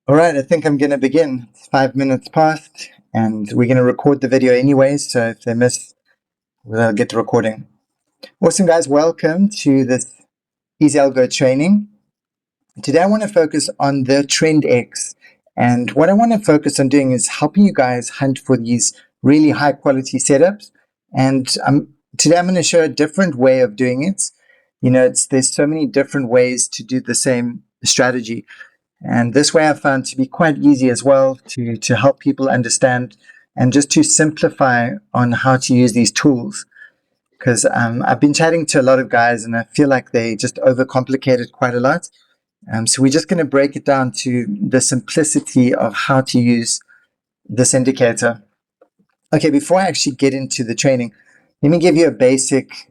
All right, I think I'm going to begin. It's 5 minutes past, and we're going to record the video anyways, so if they miss, we'll get the recording. Awesome, guys. Welcome to this Easy Algo training. Today, I want to focus on the TRENX, and what I want to focus on doing is helping you guys hunt for these really high-quality setups, and today I'm going to show a different way of doing it. You know, there's so many different ways to do the same strategy. And this way I found to be quite easy as well to help people understand and just to simplify on how to use these tools. Because I've been chatting to a lot of guys and I feel like they just overcomplicate it quite a lot. So we're just going to break it down to the simplicity of how to use this indicator. Okay, before I actually get into the training, let me give you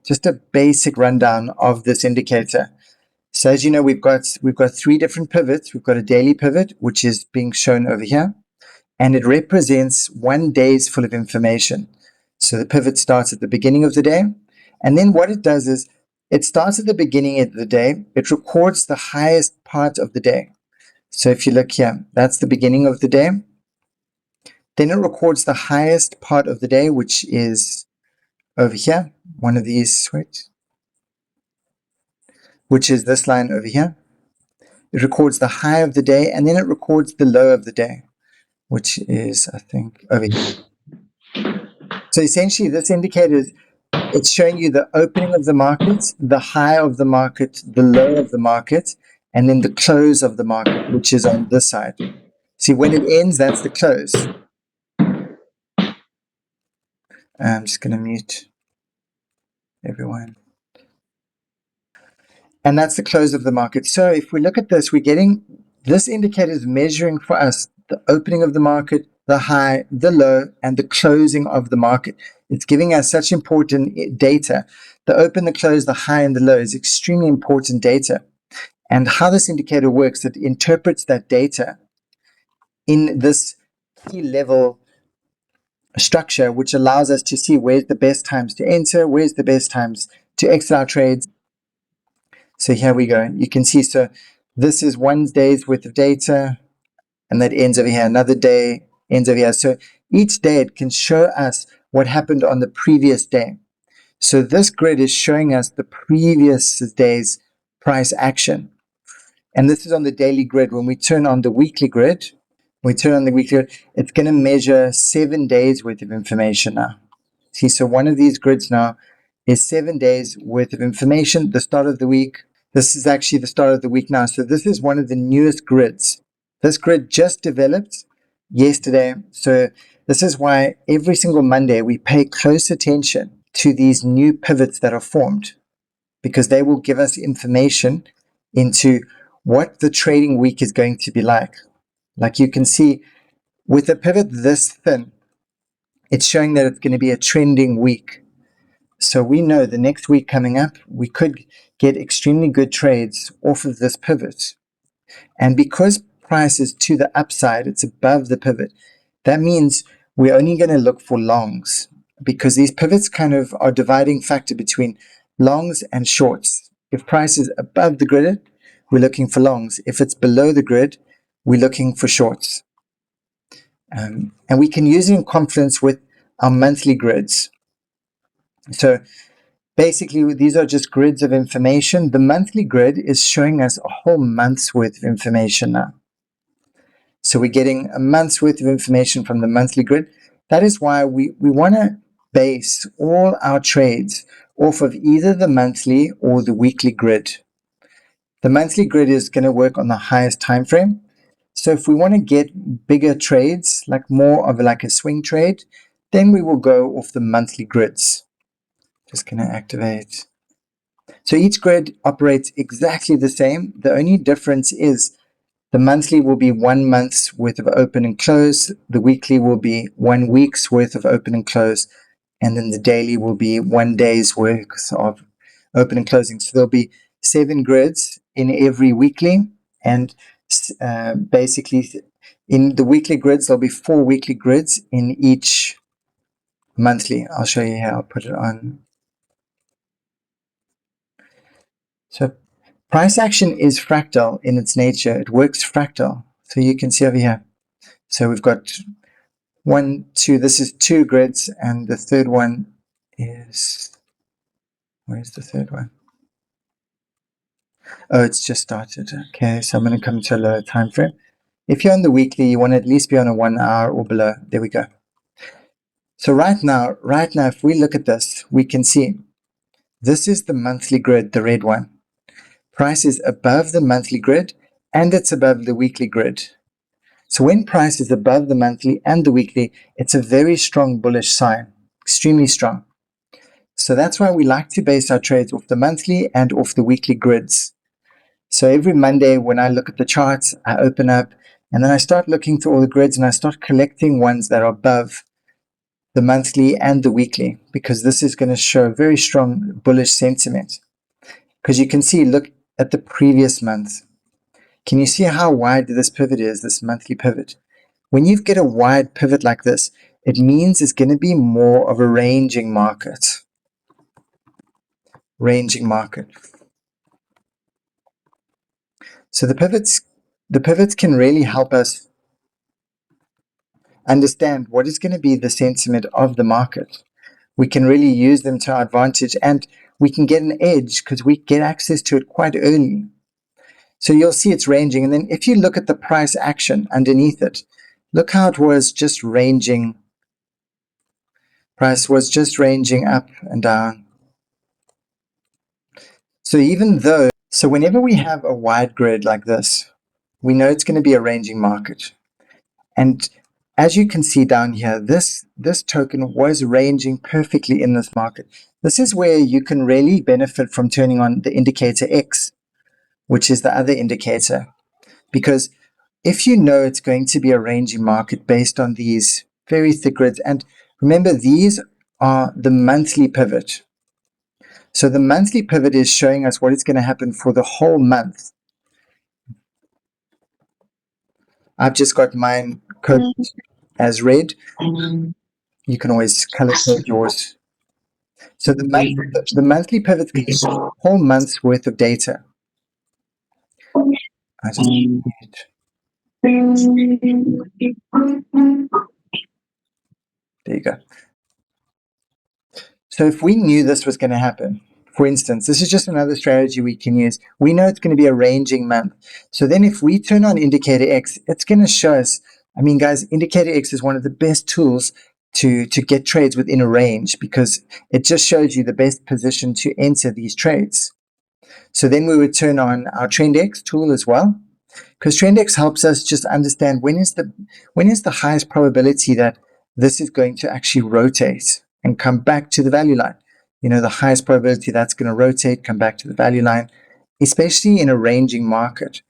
just a basic rundown of this indicator. So as you know, we've got three different pivots. We've got a daily pivot, which is being shown over here, and it represents 1 day's full of information. So the pivot starts at the beginning of the day, and then what it does is it starts at the beginning of the day. It records the highest part of the day. So if you look here, that's the beginning of the day. Then it records the highest part of the day, which is over here, one of these, which is this line over here. It records the high of the day, and then it records the low of the day, which is, I think, over here. So essentially, this indicator, it's showing you the opening of the market, the high of the market, the low of the market, and then the close of the market, which is on this side. See, when it ends, that's the close. I'm just going to mute everyone. And that's the close of the market. So if we look at this, this indicator is measuring for us the opening of the market, the high, the low, and the closing of the market. It's giving us such important data. The open, the close, the high, and the low is extremely important data. And how this indicator works, it interprets that data in this key level structure, which allows us to see where's the best times to enter, where's the best times to exit our trades. So here we go. You can see, so this is 1 day's worth of data, and that ends over here. Another day ends over here. So each day it can show us what happened on the previous day. So this grid is showing us the previous day's price action. And this is on the daily grid. When we turn on the weekly grid, it's going to measure 7 days worth of information now. See, so one of these grids now is 7 days worth of information, the start of the week. This is actually the start of the week now. So this is one of the newest grids. This grid just developed yesterday. So this is why every single Monday we pay close attention to these new pivots that are formed, because they will give us information into what the trading week is going to be like. Like you can see, with a pivot this thin, it's showing that it's going to be a trending week. So we know the next week coming up, we could get extremely good trades off of this pivot. And because price is to the upside, it's above the pivot, that means we're only going to look for longs, because these pivots kind of are dividing factor between longs and shorts. If price is above the grid, we're looking for longs. If it's below the grid, we're looking for shorts. And we can use it in confluence with our monthly grids. So basically, these are just grids of information. The monthly grid is showing us a whole month's worth of information now. So we're getting a month's worth of information from the monthly grid. That is why we want to base all our trades off of either the monthly or the weekly grid. The monthly grid is going to work on the highest time frame. So if we want to get bigger trades, like more of like a swing trade, then we will go off the monthly grids. Just going to activate. So each grid operates exactly the same. The only difference is the monthly will be 1 month's worth of open and close. The weekly will be 1 week's worth of open and close. And then the daily will be 1 day's worth of open and closing. So there'll be 7 grids in every weekly. And basically in the weekly grids, there'll be 4 weekly grids in each monthly. I'll show you how I'll put it on. So price action is fractal in its nature. It works fractal. So you can see over here. So we've got 1, 2, this is 2 grids, and the third one is, where's the third one? Oh, it's just started. Okay, so I'm going to come to a lower time frame. If you're on the weekly, you want to at least be on a 1 hour or below. There we go. So right now, if we look at this, we can see this is the monthly grid, the red one. Price is above the monthly grid and it's above the weekly grid. So when price is above the monthly and the weekly, it's a very strong bullish sign, extremely strong. So that's why we like to base our trades off the monthly and off the weekly grids. So every Monday when I look at the charts, I open up and then I start looking through all the grids and I start collecting ones that are above the monthly and the weekly, because this is going to show very strong bullish sentiment. Because you can see, look at the previous month. Can you see how wide this pivot is, this monthly pivot? When you get a wide pivot like this, it means it's going to be more of a ranging market. Ranging market. So the pivots can really help us understand what is going to be the sentiment of the market. We can really use them to our advantage, and we can get an edge because we get access to it quite early. So you'll see it's ranging, and then if you look at the price action underneath it, look how it was just ranging. Price was just ranging up and down. So whenever we have a wide grid like this, we know it's going to be a ranging market. And as you can see down here, this token was ranging perfectly in this market. This is where you can really benefit from turning on the indicator X, which is the other indicator. Because if you know it's going to be a ranging market based on these very thick grids, and remember, these are the monthly pivot. So the monthly pivot is showing us what is going to happen for the whole month. I've just got mine coded as red. You can always color code yours. So the monthly pivot is a whole month's worth of data. I just there you go. So if we knew this was going to happen, for instance, this is just another strategy we can use. We know it's going to be a ranging month. So then if we turn on indicator X, it's going to show us, I mean, guys, indicator X is one of the best tools to get trades within a range, because it just shows you the best position to enter these trades. So then we would turn on our TRENX tool as well, because TRENX helps us just understand when is the highest probability that this is going to actually rotate and come back to the value line. You know, the highest probability that's going to rotate, come back to the value line, especially in a ranging market.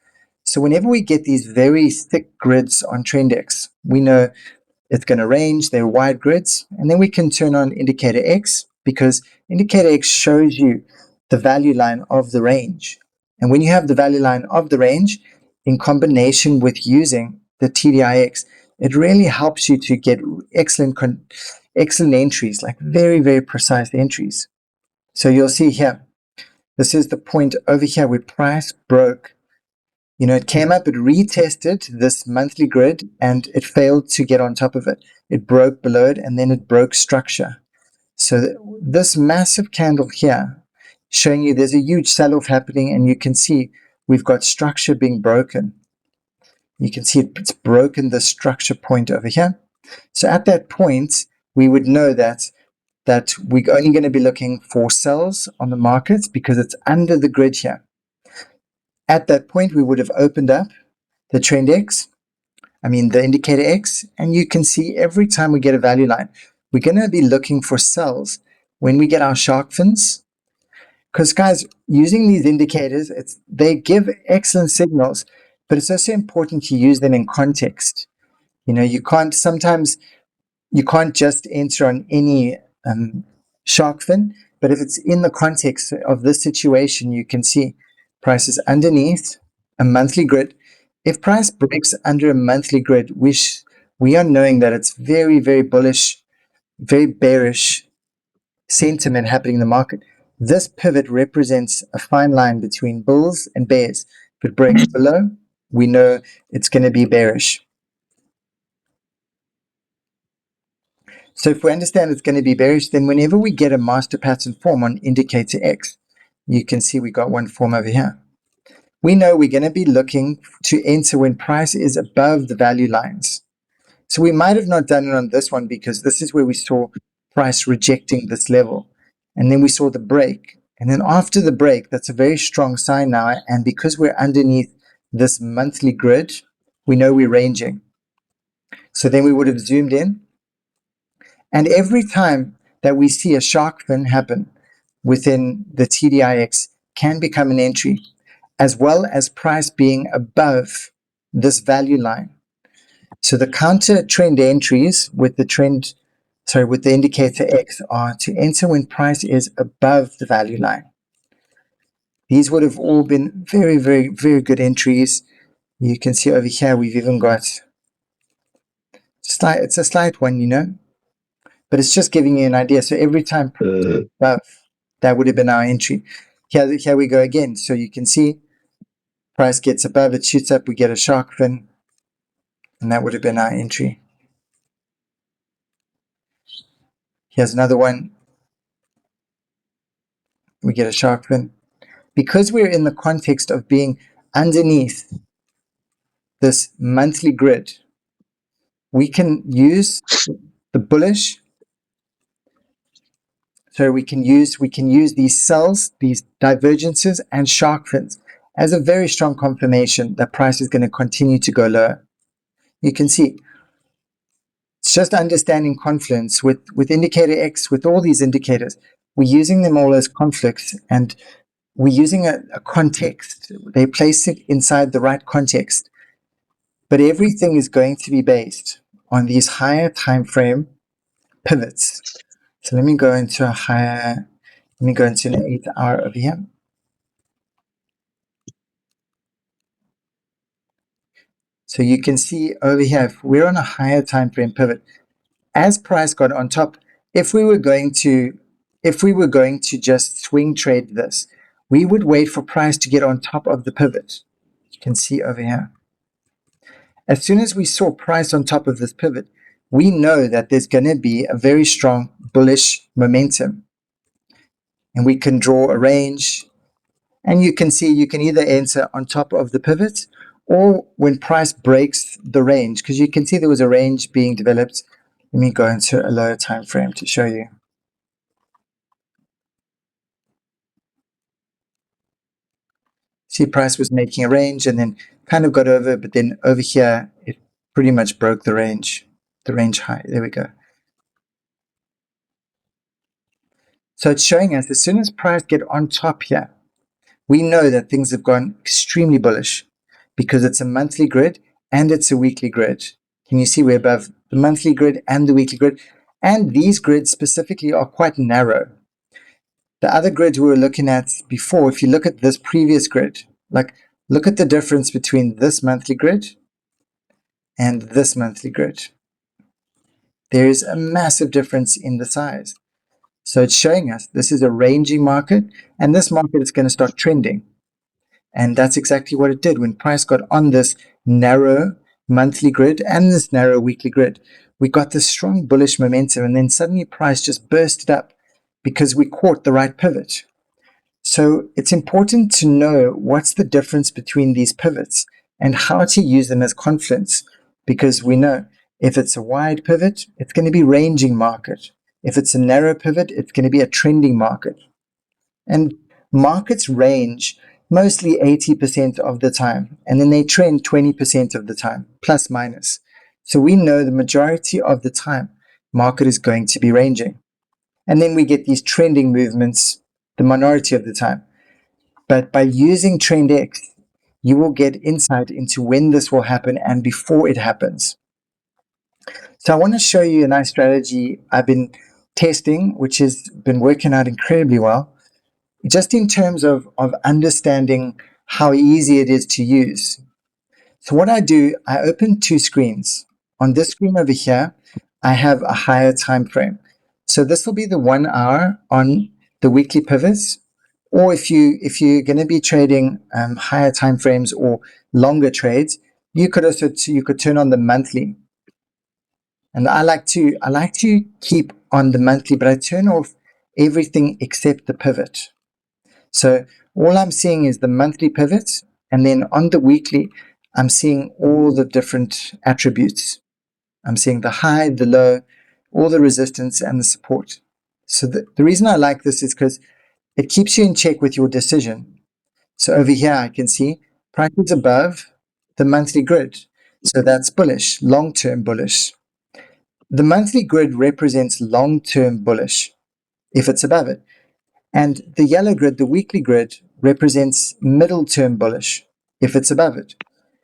So whenever we get these very thick grids on TRENX, we know it's going to range, they're wide grids, and then we can turn on indicator X, because indicator X shows you the value line of the range. And when you have the value line of the range, in combination with using the TDIX, it really helps you to get excellent entries, like very, very precise entries. So you'll see here, this is the point over here where price broke. You know, it came up, it retested this monthly grid, and it failed to get on top of it. It broke below it, and then it broke structure. So this massive candle here, showing you there's a huge sell-off happening, and you can see we've got structure being broken. You can see it's broken the structure point over here. So at that point, we would know that we're only going to be looking for sells on the markets because it's under the grid here. At that point, we would have opened up the the indicator X, and you can see every time we get a value line, we're going to be looking for sells when we get our shark fins. Because guys, using these indicators, they give excellent signals, but it's also important to use them in context. You know, you can't just enter on any shark fin, but if it's in the context of this situation, you can see price is underneath a monthly grid. If price breaks under a monthly grid, we are knowing that it's very, very bullish, very bearish sentiment happening in the market. This pivot represents a fine line between bulls and bears. If it breaks below, we know it's going to be bearish. So if we understand it's going to be bearish, then whenever we get a master pattern form on indicator X, you can see we got one form over here. We know we're going to be looking to enter when price is above the value lines. So we might have not done it on this one because this is where we saw price rejecting this level. And then we saw the break. And then after the break, that's a very strong sign now. And because we're underneath this monthly grid, we know we're ranging. So then we would have zoomed in. And every time that we see a shark fin happen within the TDIX can become an entry, as well as price being above this value line. So the counter trend entries with with the indicator X are to enter when price is above the value line. These would have all been very, very, very good entries. You can see over here we've even got it's a slight one, but it's just giving you an idea. So every time above, that would have been our entry. Here we go again. So you can see price gets above, it shoots up, we get a shark fin, and that would have been our entry. Here's another one. We get a shark fin. Because we're in the context of being underneath this monthly grid, we can use the bullish. So we can use these sells, these divergences, and shark fins as a very strong confirmation that price is going to continue to go lower. You can see it's just understanding confluence with indicator X, with all these indicators. We're using them all as conflicts, and we're using a context. They place it inside the right context. But everything is going to be based on these higher time frame pivots. So let me go into an 8-hour over here. So you can see over here, if we're on a higher time frame pivot, as price got on top, if we were going to just swing trade this, we would wait for price to get on top of the pivot. You can see over here. As soon as we saw price on top of this pivot, we know that there's going to be a very strong bullish momentum. And we can draw a range. And you can see you can either enter on top of the pivot or when price breaks the range, because you can see there was a range being developed. Let me go into a lower time frame to show you. See, price was making a range and then kind of got over, but then over here, it pretty much broke the range high. There we go. So it's showing us as soon as price get on top here, we know that things have gone extremely bullish because it's a monthly grid and it's a weekly grid. Can you see we're above the monthly grid and the weekly grid? And these grids specifically are quite narrow. The other grids we were looking at before, if you look at this previous grid, like look at the difference between this monthly grid and this monthly grid. There is a massive difference in the size. So it's showing us this is a ranging market, and this market is going to start trending. And that's exactly what it did when price got on this narrow monthly grid and this narrow weekly grid. We got this strong bullish momentum, and then suddenly price just bursted up because we caught the right pivot. So it's important to know what's the difference between these pivots and how to use them as confluence, because we know if it's a wide pivot, it's going to be ranging market. If it's a narrow pivot, it's going to be a trending market. And markets range mostly 80% of the time, and then they trend 20% of the time, plus minus. So we know the majority of the time, market is going to be ranging. And then we get these trending movements the minority of the time. But by using TRENX, you will get insight into when this will happen and before it happens. So I want to show you a nice strategy I've been testing, which has been working out incredibly well, just in terms of understanding how easy it is to use. So what I do, I open two screens. On this screen over here, I have a higher time frame. So this will be the 1 hour on the weekly pivots, Or if you're going to be trading higher time frames or longer trades, you could turn on the monthly. And I like to keep on the monthly, but I turn off everything except the pivot. So all I'm seeing is the monthly pivot, and then on the weekly, I'm seeing all the different attributes. I'm seeing the high, the low, all the resistance and the support. So the reason I like this is because it keeps you in check with your decision. So over here, I can see price is above the monthly grid. So that's bullish, long-term bullish. The monthly grid represents long-term bullish if it's above it. And the yellow grid, the weekly grid, represents middle-term bullish if it's above it.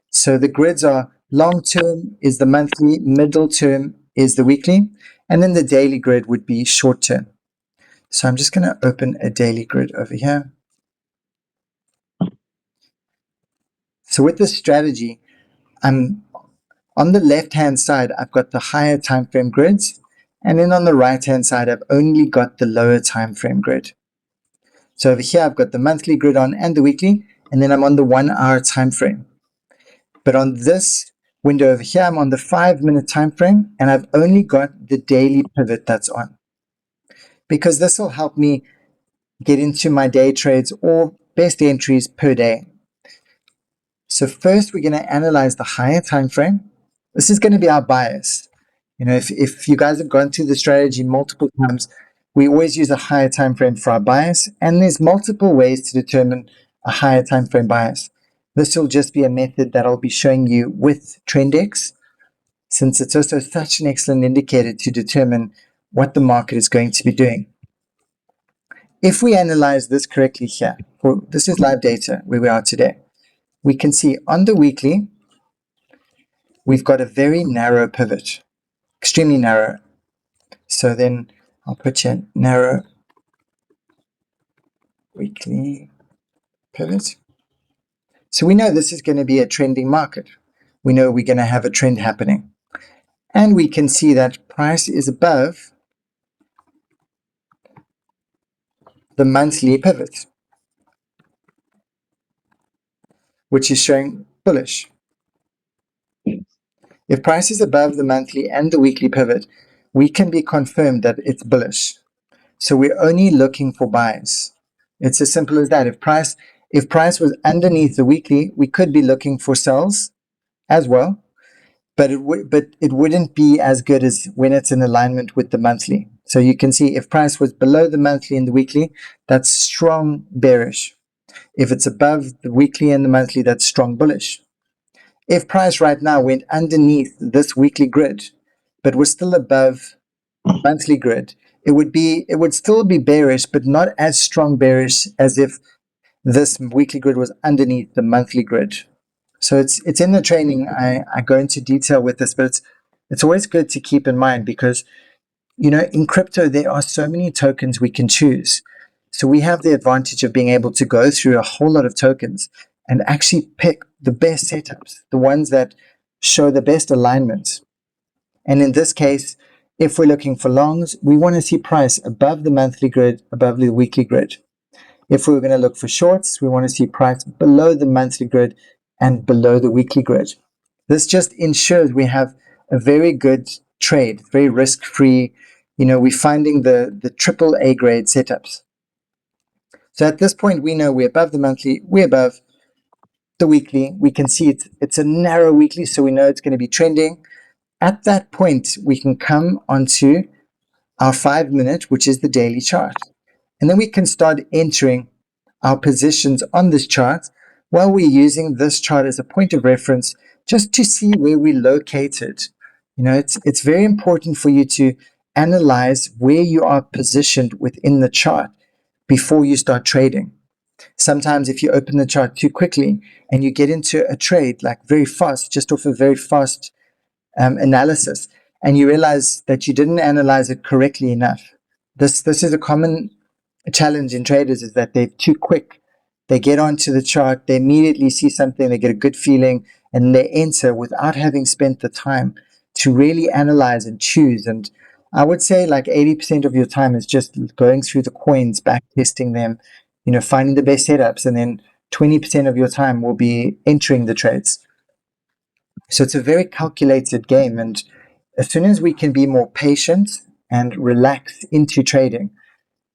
So the grids are long-term is the monthly, middle-term is the weekly, and then the daily grid would be short-term. So I'm just going to open a daily grid over here. So with this strategy, I'm on the left-hand side, I've got the higher time frame grids, and then on the right-hand side, I've only got the lower time frame grid. So over here, I've got the monthly grid on and the weekly, and then I'm on the 1 hour time frame. But on this window over here, I'm on the 5-minute time frame, and I've only got the daily pivot that's on. Because this will help me get into my day trades or best entries per day. So first, we're going to analyze the higher time frame. This is going to be our bias. You know, if you guys have gone through the strategy multiple times, we always use a higher time frame for our bias, and there's multiple ways to determine a higher time frame bias. This will just be a method that I'll be showing you with TRENX, since it's also such an excellent indicator to determine what the market is going to be doing. If we analyze this correctly here, this is live data where we are today, we can see on the weekly, we've got a very narrow pivot, extremely narrow. So then I'll put here narrow weekly pivot. So we know this is going to be a trending market. We know we're going to have a trend happening. And we can see that price is above the monthly pivot, which is showing bullish. If price is above the monthly and the weekly pivot, we can be confirmed that it's bullish. So we're only looking for buys. It's as simple as that. If price was underneath the weekly, we could be looking for sells as well, but it wouldn't be as good as when it's in alignment with the monthly. So you can see if price was below the monthly and the weekly, that's strong bearish. If it's above the weekly and the monthly, that's strong bullish. If price right now went underneath this weekly grid, but was still above monthly grid, it would still be bearish, but not as strong bearish as if this weekly grid was underneath the monthly grid. So it's in the training. I go into detail with this, but it's always good to keep in mind because, you know, in crypto, there are so many tokens we can choose. So we have the advantage of being able to go through a whole lot of tokens and actually pick the best setups, the ones that show the best alignment. And in this case, if we're looking for longs, we want to see price above the monthly grid, above the weekly grid. If we're going to look for shorts, we want to see price below the monthly grid and below the weekly grid. This just ensures we have a very good trade, very risk-free. You know, we're finding the triple A grade setups. So at this point, we know we're above the monthly, we're above the weekly. We can see it's a narrow weekly, so we know it's going to be trending. At that point, we can come onto our 5-minute, which is the daily chart. And then we can start entering our positions on this chart while we're using this chart as a point of reference just to see where we're located. You know, it's very important for you to analyze where you are positioned within the chart before you start trading. Sometimes if you open the chart too quickly and you get into a trade like very fast, just off a very fast analysis, and you realize that you didn't analyze it correctly enough. This is a common challenge in traders, is that they're too quick. They get onto the chart, they immediately see something, they get a good feeling, and they enter without having spent the time to really analyze and choose. And I would say like 80% of your time is just going through the coins, back testing them, finding the best setups, and then 20% of your time will be entering the trades. So it's a very calculated game, and as soon as we can be more patient and relax into trading,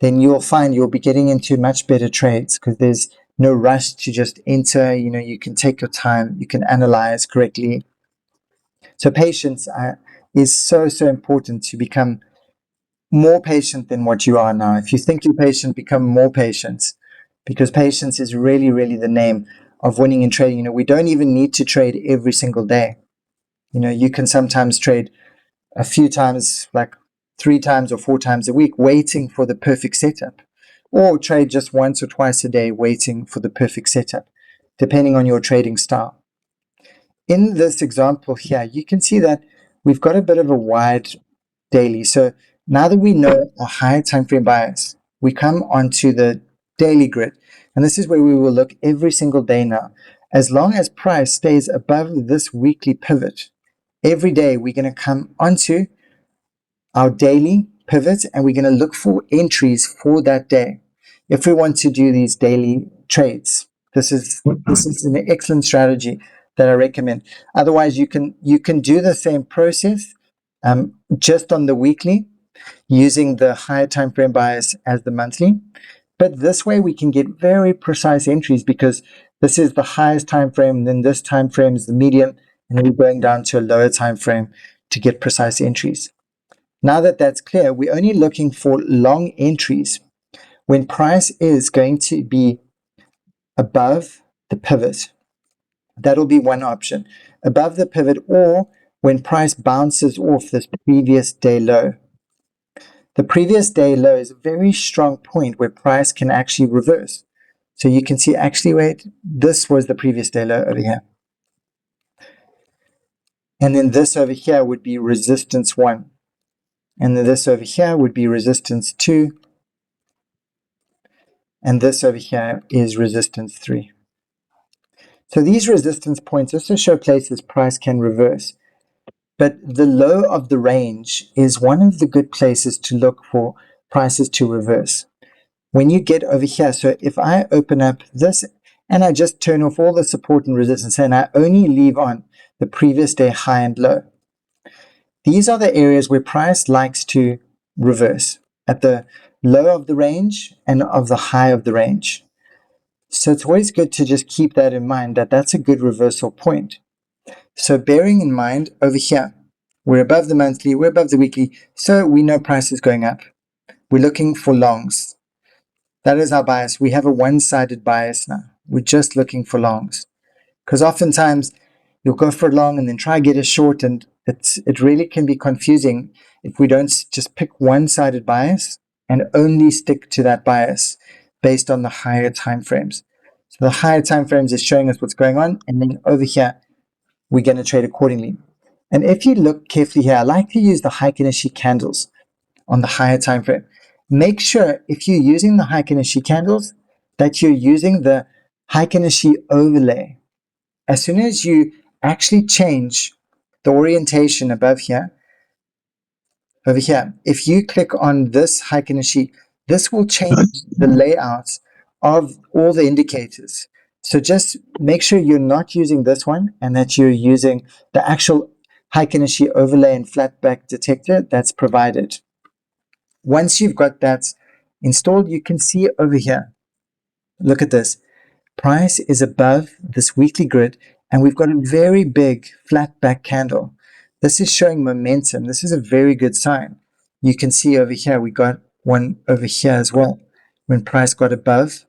then you'll find you'll be getting into much better trades because there's no rush to just enter. You can take your time, you can analyze correctly. So patience is so important to become more patient than what you are now. If you think you're patient, become more patient, because patience is really the name of winning in trading. We don't even need to trade every single day. You can sometimes trade a few times, like 3 times or 4 times a week, waiting for the perfect setup, or trade just once or twice a day, waiting for the perfect setup, depending on your trading style. In this example here, you can see that we've got a bit of a wide daily. So now that we know a higher time frame bias, we come onto the daily grid. And this is where we will look every single day now. As long as price stays above this weekly pivot, every day we're going to come onto our daily pivot and we're going to look for entries for that day. If we want to do these daily trades, this is an excellent strategy that I recommend. Otherwise, you can do the same process just on the weekly, using the higher time frame bias as the monthly. But this way we can get very precise entries because this is the highest time frame, then this time frame is the medium, and then we're going down to a lower time frame to get precise entries. Now that that's clear, we're only looking for long entries when price is going to be above the pivot. That'll be one option. Above the pivot, or when price bounces off this previous day low. The previous day low is a very strong point where price can actually reverse. So you can see, actually, wait, this was the previous day low over here. And then this over here would be resistance 1. And then this over here would be resistance 2. And this over here is resistance 3. So these resistance points also show places price can reverse. But the low of the range is one of the good places to look for prices to reverse. When you get over here, so if I open up this and I just turn off all the support and resistance and I only leave on the previous day high and low, these are the areas where price likes to reverse, at the low of the range and of the high of the range. So it's always good to just keep that in mind, that that's a good reversal point. So bearing in mind over here, we're above the monthly, we're above the weekly, so we know price is going up. We're looking for longs. That is our bias. We have a one-sided bias now. We're just looking for longs. Because oftentimes you'll go for a long and then try get a short, and it really can be confusing if we don't just pick one-sided bias and only stick to that bias based on the higher time frames. So the higher time frames is showing us what's going on, and then over here we're going to trade accordingly. And if you look carefully here, I like to use the Heikin-Ashi candles on the higher time frame. Make sure if you're using the Heikin-Ashi candles that you're using the Heikin-Ashi overlay. As soon as you actually change the orientation above here, over here, if you click on this Heikin-Ashi, this will change the layout of all the indicators. So just make sure you're not using this one and that you're using the actual Heikin-Ashi overlay and flatback detector that's provided. Once you've got that installed, you can see over here, look at this. Price is above this weekly grid, and we've got a very big flat back candle. This is showing momentum. This is a very good sign. You can see over here, we got one over here as well. When price got above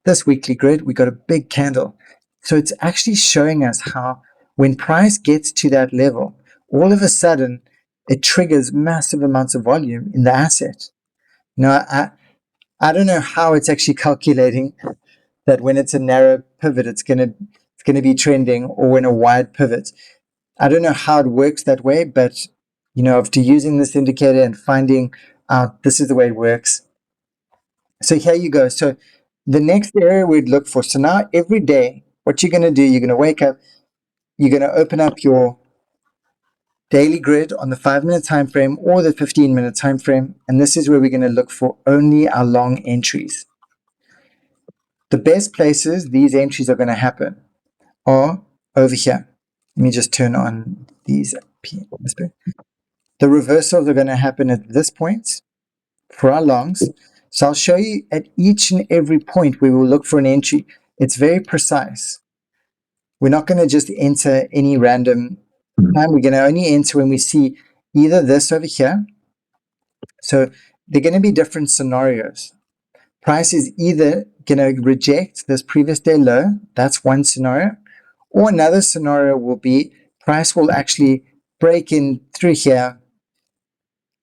this weekly grid, we got a big candle. So it's actually showing us how when price gets to that level, all of a sudden, it triggers massive amounts of volume in the asset. Now, I don't know how it's actually calculating that when it's a narrow pivot, it's gonna be trending, or when a wide pivot. I don't know how it works that way, but after using this indicator and finding out this is the way it works. So here you go. So the next area we'd look for. So now every day, what you're gonna do, you're gonna wake up, you're gonna open up your daily grid on the 5-minute time frame or the 15-minute time frame, and this is where we're going to look for only our long entries. The best places these entries are going to happen are over here. Let me just turn on these. The reversals are going to happen at this point for our longs. So I'll show you at each and every point we will look for an entry. It's very precise. We're not going to just enter any random time. We're going to only enter when we see either this over here. So they're going to be different scenarios. Price is either going to reject this previous day low. That's one scenario. Or another scenario will be price will actually break in through here,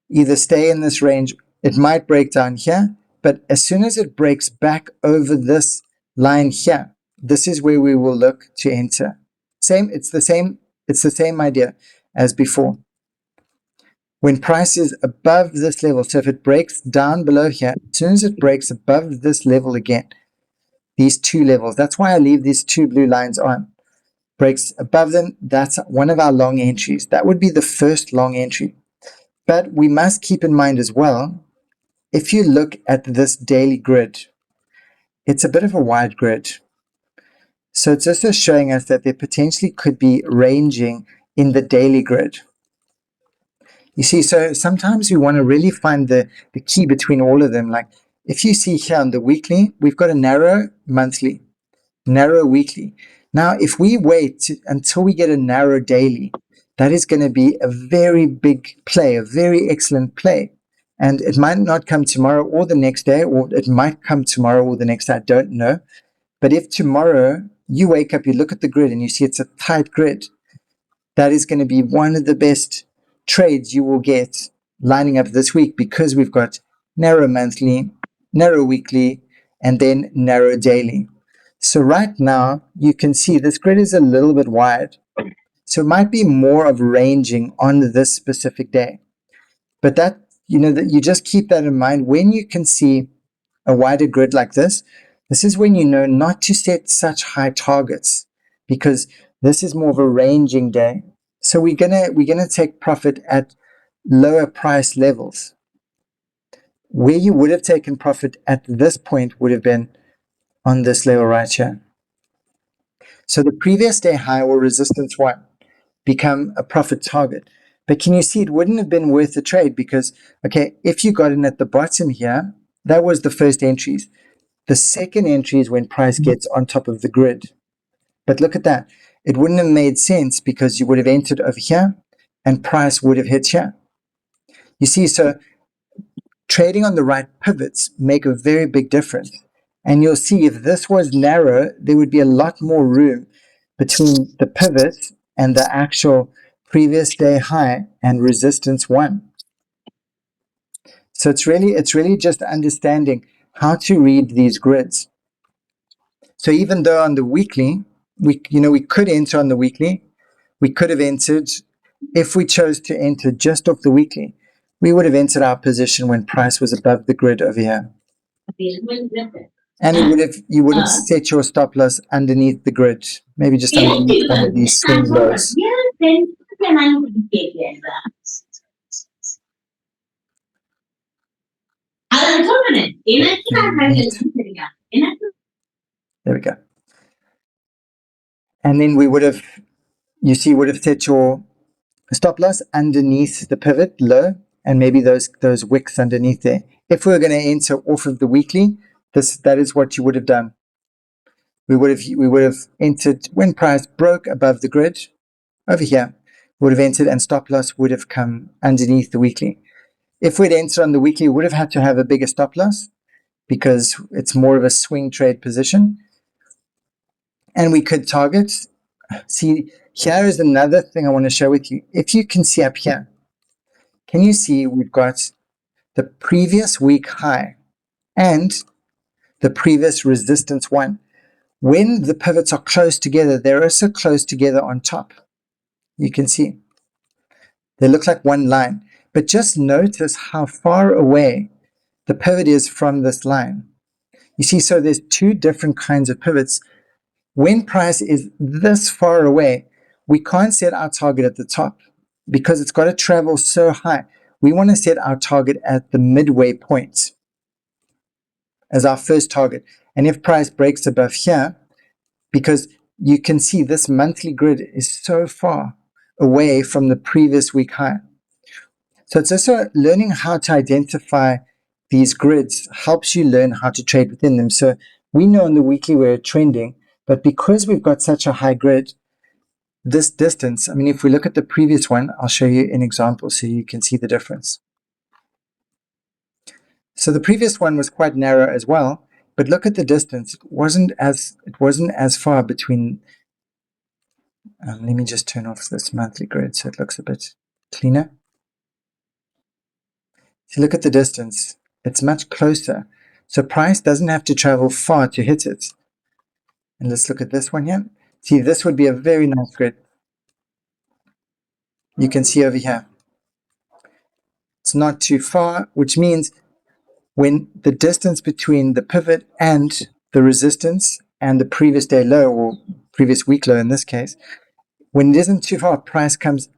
either stay in this range. It might break down here, but as soon as it breaks back over this line here, this is where we will look to enter. It's the same idea as before. When price is above this level, so if it breaks down below here, as soon as it breaks above this level again, these two levels, that's why I leave these two blue lines on. Breaks above them, that's one of our long entries. That would be the first long entry. But we must keep in mind as well, if you look at this daily grid, it's a bit of a wide grid. So it's also showing us that there potentially could be ranging in the daily grid. You see, so sometimes we want to really find the key between all of them. Like if you see here on the weekly, we've got a narrow monthly, narrow weekly. Now, if we wait until we get a narrow daily, that is going to be a very big play, a very excellent play. And it might not come tomorrow or the next day, or it might come tomorrow or the next day, I don't know. But if tomorrow you wake up, you look at the grid and you see it's a tight grid, that is going to be one of the best trades you will get lining up this week, because we've got narrow monthly, narrow weekly, and then narrow daily. So right now you can see this grid is a little bit wide. So it might be more of ranging on this specific day. But that, that you just keep that in mind when you can see a wider grid like this. This is when you know not to set such high targets, because this is more of a ranging day. So we're gonna take profit at lower price levels. Where you would have taken profit at this point would have been on this level right here. So the previous day high or resistance one become a profit target. But can you see it wouldn't have been worth the trade, because, okay, if you got in at the bottom here, that was the first entries. The second entry is when price gets on top of the grid. But look at that. It wouldn't have made sense because you would have entered over here and price would have hit here. You see, so trading on the right pivots make a very big difference. And you'll see if this was narrow, there would be a lot more room between the pivot and the actual previous day high and resistance one. So it's really just understanding how to read these grids. So even though on the weekly, we could enter on the weekly, we could have entered, if we chose to enter just off the weekly, we would have entered our position when price was above the grid over here. And you would have set your stop loss underneath the grid, maybe just underneath one of these swing lows. There we go. And then we would have set your stop loss underneath the pivot low, and maybe those wicks underneath there. If we were going to enter off of the weekly, that is what you would have done. We would have entered when price broke above the grid over here. We would have entered, and stop loss would have come underneath the weekly. If we'd entered on the weekly, we would have had to have a bigger stop loss because it's more of a swing trade position. And we could target. See, here is another thing I want to share with you. If you can see up here, can you see we've got the previous week high and the previous resistance one? When the pivots are close together, they're also close together on top. You can see they look like one line, but just notice how far away the pivot is from this line. You see, so there's two different kinds of pivots. When price is this far away, we can't set our target at the top because it's got to travel so high. We want to set our target at the midway point. as our first target. And if price breaks above here, because you can see this monthly grid is so far away from the previous week high. So it's also learning how to identify these grids helps you learn how to trade within them. So we know on the weekly we're trending, but because we've got such a high grid, this distance, I mean, if we look at the previous one, I'll show you an example so you can see the difference. So the previous one was quite narrow as well, but look at the distance. It wasn't as far between. Let me just turn off this monthly grid so it looks a bit cleaner. So look at the distance. It's much closer. So price doesn't have to travel far to hit it. And let's look at this one here. See, this would be a very nice grid. You can see over here. It's not too far, which means when the distance between the pivot and the resistance and the previous day low, or previous week low in this case, when it isn't too far, price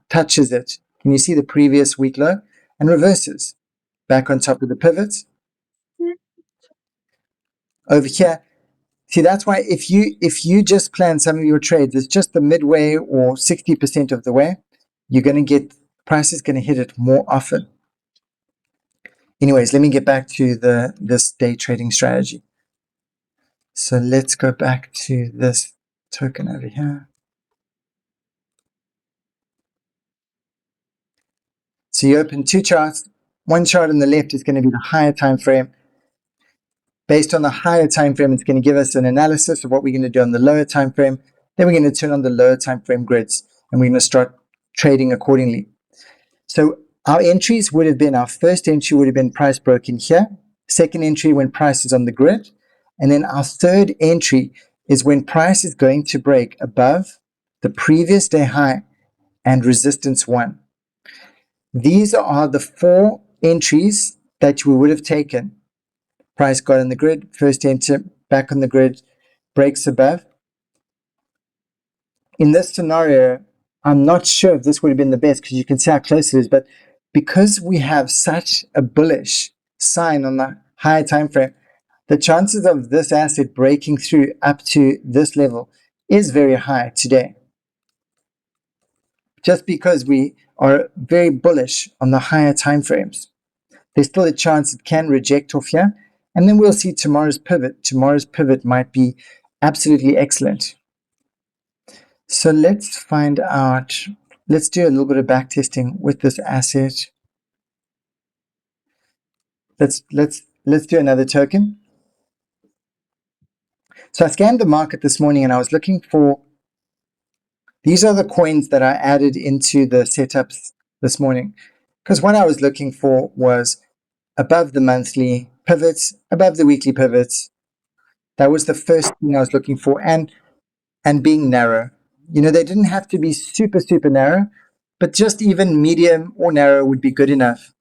touches it. Can you see the previous week low? And reverses back on top of the pivots. Over here, see, that's why if you just plan some of your trades, it's just the midway or 60% of the way, you're going to get, price is going to hit it more often. Anyways, let me get back to this day trading strategy. So let's go back to this token over here. So you open two charts. One chart on the left is going to be the higher time frame. Based on the higher time frame, it's going to give us an analysis of what we're going to do on the lower time frame. Then we're going to turn on the lower time frame grids, and we're going to start trading accordingly. So our entries would have been, our first entry would have been price broken here. Second entry when price is on the grid. And then our third entry is when price is going to break above the previous day high and resistance 1. These are the 4 entries that we would have taken. Price got on the grid, first enter, back on the grid, breaks above. In this scenario, I'm not sure if this would have been the best because you can see how close it is, but because we have such a bullish sign on the higher time frame, the chances of this asset breaking through up to this level is very high today. Just because we are very bullish on the higher time frames, there's still a chance it can reject off here, and then we'll see tomorrow's pivot. Tomorrow's pivot might be absolutely excellent. So let's find out, let's do a little bit of back testing with this asset. Let's do another token. So I scanned the market this morning and I was looking for, these are the coins that I added into the setups this morning. Because what I was looking for was above the monthly pivots, above the weekly pivots. That was the first thing I was looking for, and being narrow. You know, they didn't have to be super, super narrow, but just even medium or narrow would be good enough.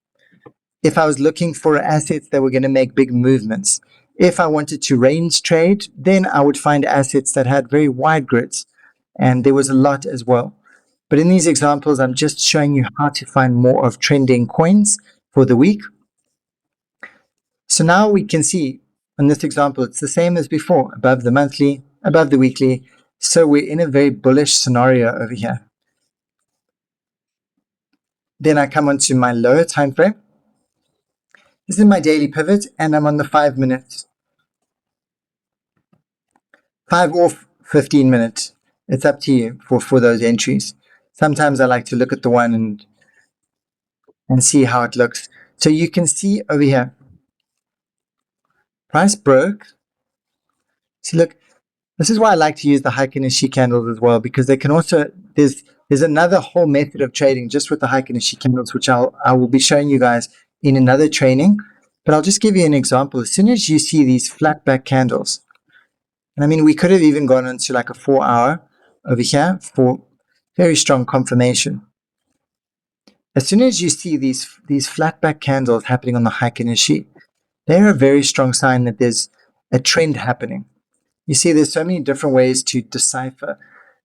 If I was looking for assets that were going to make big movements. If I wanted to range trade, then I would find assets that had very wide grids, and there was a lot as well. But in these examples, I'm just showing you how to find more of trending coins for the week. So now we can see on this example, it's the same as before, above the monthly, above the weekly. So we're in a very bullish scenario over here. Then I come onto my lower time frame. This is my daily pivot, and I'm on the 5 minutes. 5 or 15 minutes. It's up to you for those entries. Sometimes I like to look at the one and see how it looks. So you can see over here, price broke. See, look, this is why I like to use the Heiken-Ishii candles as well, because they can also, there's another whole method of trading just with the Heiken-Ishii candles, which I will be showing you guys in another training. But I'll just give you an example. As soon as you see these flat back candles, and I mean, we could have even gone into like a 4-hour over here for very strong confirmation. As soon as you see these flat back candles happening on the Heiken-Ishii, they're a very strong sign that there's a trend happening. You see, there's so many different ways to decipher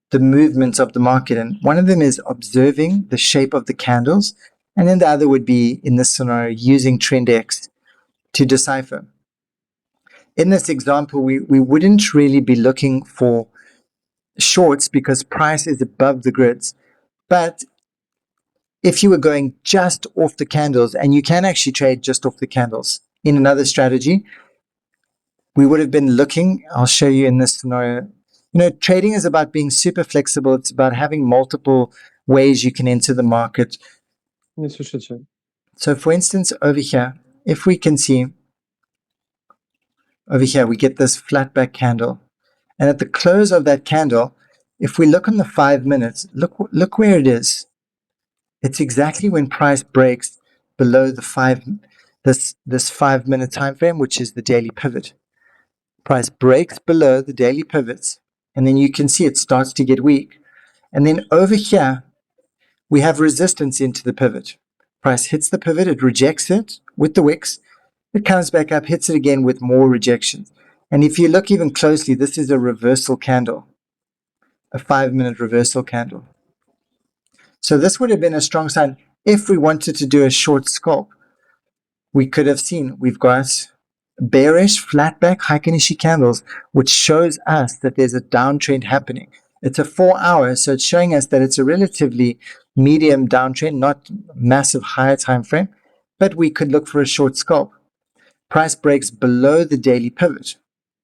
the movements of the market, and one of them is observing the shape of the candles, and then the other would be, in this scenario, using TRENX to decipher. In this example, we wouldn't really be looking for shorts because price is above the grids. But if you were going just off the candles, and you can actually trade just off the candles in another strategy, we would have been looking, I'll show you in this scenario. Trading is about being super flexible. It's about having multiple ways you can enter the market. Nie słyszycie. So for instance, over here, if we can see, over here, we get this flat back candle. And at the close of that candle, if we look on the 5 minutes, look where it is. It's exactly when price breaks below the this 5 minute time frame, which is the daily pivot. Price breaks below the daily pivots, and then you can see it starts to get weak. And then over here, we have resistance into the pivot. Price hits the pivot, it rejects it with the wicks, it comes back up, hits it again with more rejections. And if you look even closely, this is a reversal candle, a 5 minute reversal candle. So this would have been a strong sign. If we wanted to do a short scalp, we could have seen we've got bearish flatback Heiken-Nishi candles, which shows us that there's a downtrend happening. It's a 4 hour, so it's showing us that it's a relatively medium downtrend, not massive higher time frame, but we could look for a short scalp. Price breaks below the daily pivot,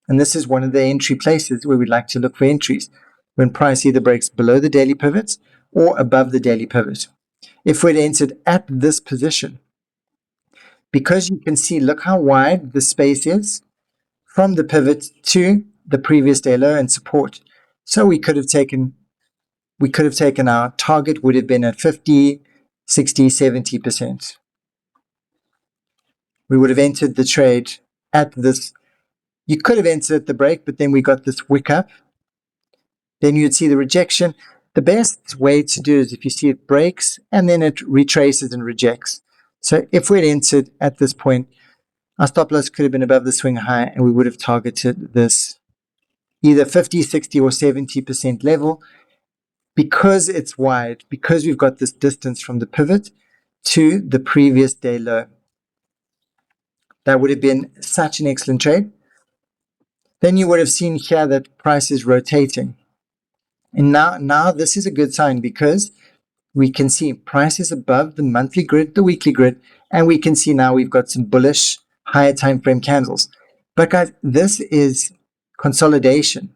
and this is one of the entry places where we like to look for entries, when price either breaks below the daily pivot or above the daily pivot. If we'd entered at this position, because you can see, look how wide the space is from the pivot to the previous day low and support. So we could have taken our target would have been at 50, 60, 70%. We would have entered the trade at this. You could have entered at the break, but then we got this wick up. Then you'd see the rejection. The best way to do is if you see it breaks and then it retraces and rejects. So if we'd entered at this point, our stop loss could have been above the swing high, and we would have targeted this either 50, 60, or 70% level. Because it's wide, because we've got this distance from the pivot to the previous day low. That would have been such an excellent trade. Then you would have seen here that price is rotating. And now this is a good sign because we can see price is above the monthly grid, the weekly grid, and we can see now we've got some bullish higher time frame candles. But guys, this is consolidation.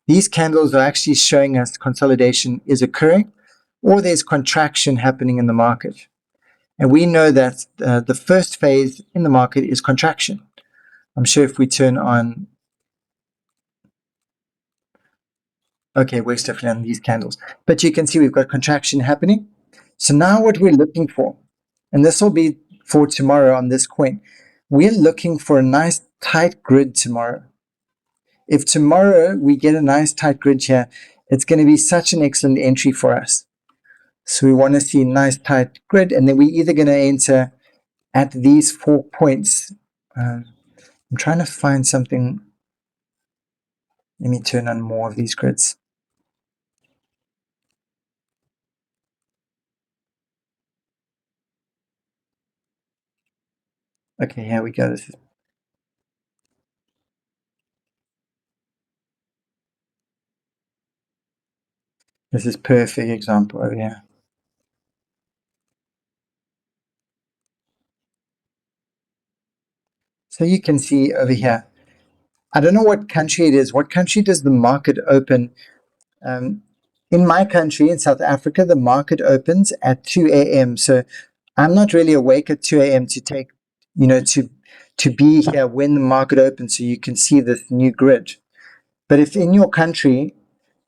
These candles are actually showing us consolidation is occurring, or there's contraction happening in the market. And we know that the first phase in the market is contraction. I'm sure if we turn on, okay, we're definitely on these candles, but you can see we've got contraction happening. So now what we're looking for, and this will be for tomorrow on this coin, we're looking for a nice tight grid tomorrow. If tomorrow we get a nice tight grid here, it's going to be such an excellent entry for us. So we want to see a nice tight grid, and then we're either going to enter at these 4 points. I'm trying to find something. Let me turn on more of these grids. Okay, here we go. This is perfect example over here. So you can see over here, I don't know what country it is. What country does the market open? In my country, in South Africa, the market opens at 2 a.m. So I'm not really awake at 2 a.m. to take, to be here when the market opens so you can see this new grid. But if in your country,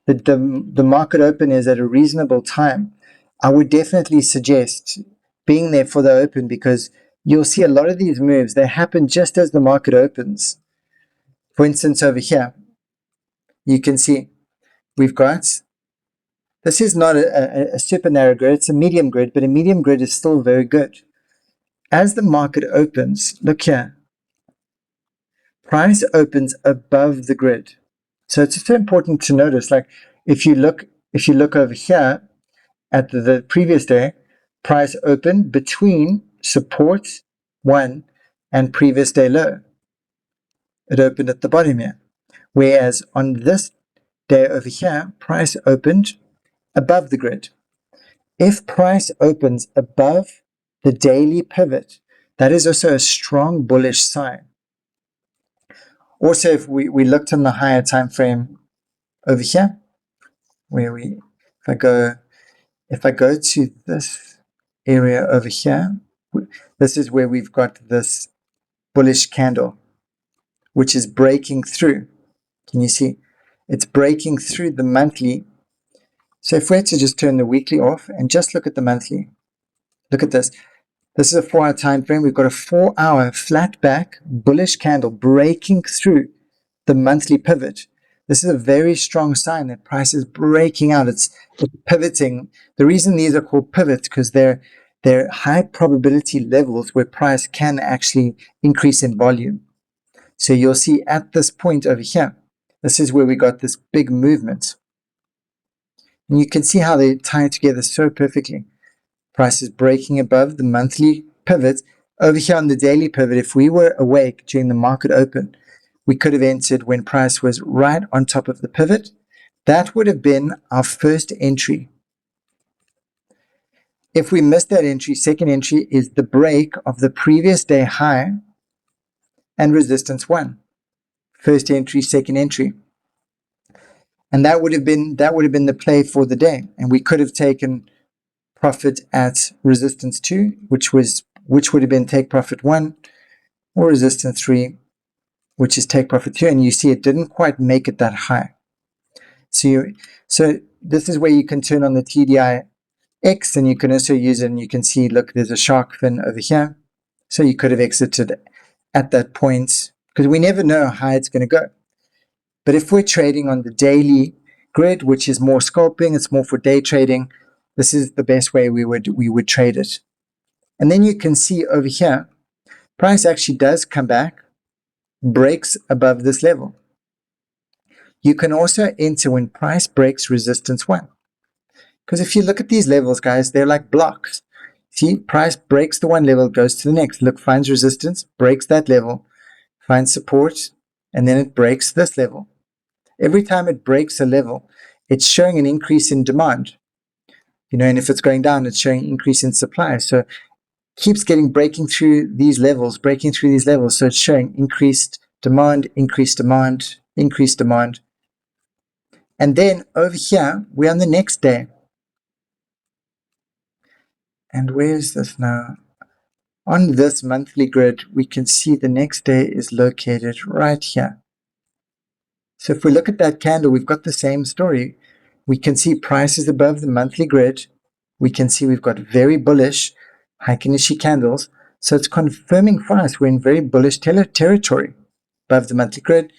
the market open is at a reasonable time, I would definitely suggest being there for the open, because you'll see a lot of these moves, they happen just as the market opens. For instance, over here, you can see we've got, this is not a super narrow grid, it's a medium grid, but a medium grid is still very good. As the market opens, look here, price opens above the grid. So it's so important to notice, like if you look over here at the previous day, price opened between support 1 and previous day low. it opened at the bottom here. Whereas on this day over here, price opened above the grid. If price opens above the daily pivot, that is also a strong bullish sign. Also, if we looked in the higher time frame over here, where if I go to this area over here, this is where we've got this bullish candle, which is breaking through. Can you see? It's breaking through the monthly. So if we had to just turn the weekly off and just look at the monthly, look at this. This is a 4-hour time frame. We've got a 4-hour flat back bullish candle breaking through the monthly pivot. This is a very strong sign that price is breaking out. It's pivoting. The reason these are called pivots because they're high probability levels where price can actually increase in volume. So you'll see at this point over here, this is where we got this big movement. And you can see how they tie together so perfectly. Price is breaking above the monthly pivot. Over here on the daily pivot, if we were awake during the market open, we could have entered when price was right on top of the pivot. That would have been our first entry. If we missed that entry, second entry is the break of the previous day high and resistance 1. First entry, second entry. And that would have been the play for the day. And we could have taken profit at resistance 2, which would have been take profit 1, or resistance 3, which is take profit 2. And you see it didn't quite make it that high. So this is where you can turn on the TDI X, and you can also use it, and you can see, look, there's a shark fin over here. So you could have exited at that point, because we never know how high it's going to go. But if we're trading on the daily grid, which is more scalping, it's more for day trading, this is the best way we would trade it. And then you can see over here, price actually does come back, breaks above this level. You can also enter when price breaks resistance 1. Because if you look at these levels, guys, they're like blocks. See, price breaks the one level, goes to the next. Look, finds resistance, breaks that level, finds support, and then it breaks this level. Every time it breaks a level, it's showing an increase in demand. And if it's going down, it's showing increase in supply. So it keeps breaking through these levels. So it's showing increased demand, increased demand, increased demand. And then over here, we're on the next day. And where is this now? On this monthly grid, we can see the next day is located right here. So if we look at that candle, we've got the same story. We can see prices above the monthly grid. We can see we've got very bullish Heikin Nishi candles. So it's confirming for us we're in very bullish territory above the monthly grid.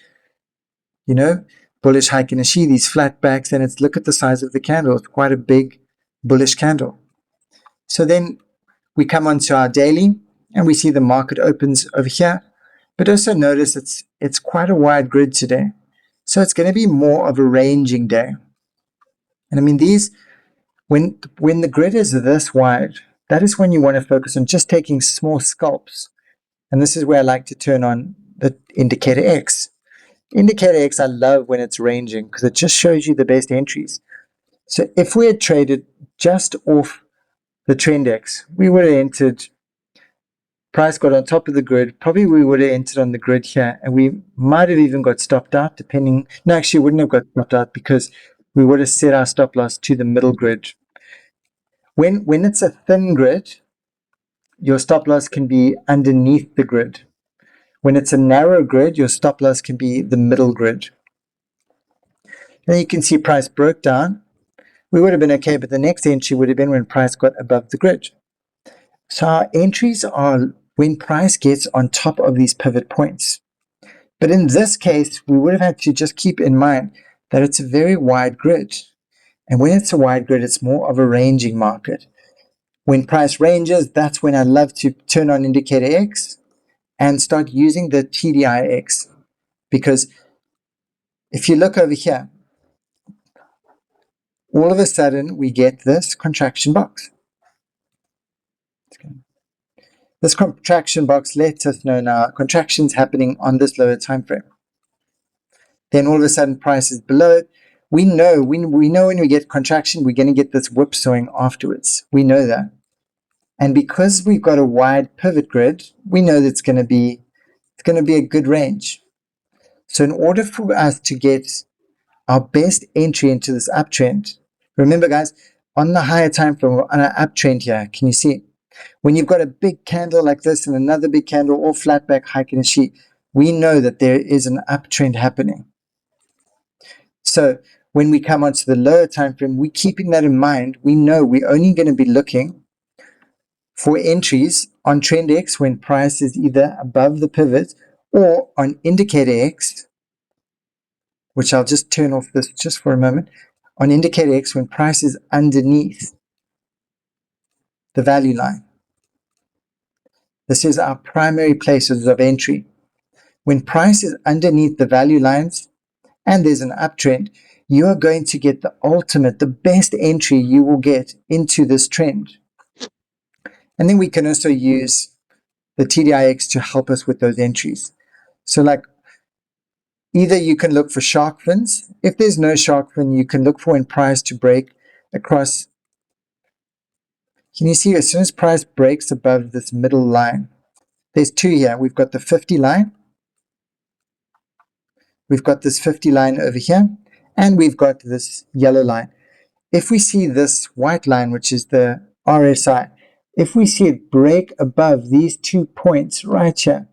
Bullish Heikin Nishi, these flat backs, and look at the size of the candle. It's quite a big bullish candle. So then we come onto our daily, and we see the market opens over here. But also notice it's quite a wide grid today. So it's going to be more of a ranging day. And I mean, when the grid is this wide, that is when you want to focus on just taking small scalps. And this is where I like to turn on the indicator X. Indicator X, I love when it's ranging because it just shows you the best entries. So if we had traded just off the trend X, we would have entered, price got on top of the grid, probably we would have entered on the grid here, and we might have even got stopped out actually wouldn't have got stopped out because we would have set our stop loss to the middle grid. When it's a thin grid, your stop loss can be underneath the grid. When it's a narrow grid, your stop loss can be the middle grid. Then you can see price broke down. We would have been okay, but the next entry would have been when price got above the grid. So our entries are when price gets on top of these pivot points. But in this case, we would have had to just keep in mind that it's a very wide grid. And when it's a wide grid, it's more of a ranging market. When price ranges, that's when I love to turn on indicator X and start using the TDI X. Because if you look over here, all of a sudden we get this contraction box. This contraction box lets us know now contraction's happening on this lower time frame. Then all of a sudden price is below it. We know when we get contraction, we're going to get this whipsawing afterwards. We know that. And because we've got a wide pivot grid, we know that it's going to be a good range. So in order for us to get our best entry into this uptrend, remember guys, on the higher time frame, on an uptrend here, can you see? When you've got a big candle like this and another big candle, all flat back, hike in a sheet, we know that there is an uptrend happening. So when we come onto the lower time frame, we're keeping that in mind. We know we're only going to be looking for entries on trend X when price is either above the pivot, or on indicator X, which I'll just turn off this just for a moment, on indicator X when price is underneath the value line. This is our primary places of entry. When price is underneath the value lines and there's an uptrend, you are going to get the ultimate, the best entry you will get into this trend. And then we can also use the TDIX to help us with those entries. So like, either you can look for shark fins. If there's no shark fin, you can look for when price to break across. Can you see as soon as price breaks above this middle line, there's two here. We've got the 50 line. We've got this 50 line over here, and we've got this yellow line. If we see this white line, which is the RSI, if we see it break above these 2 points right here,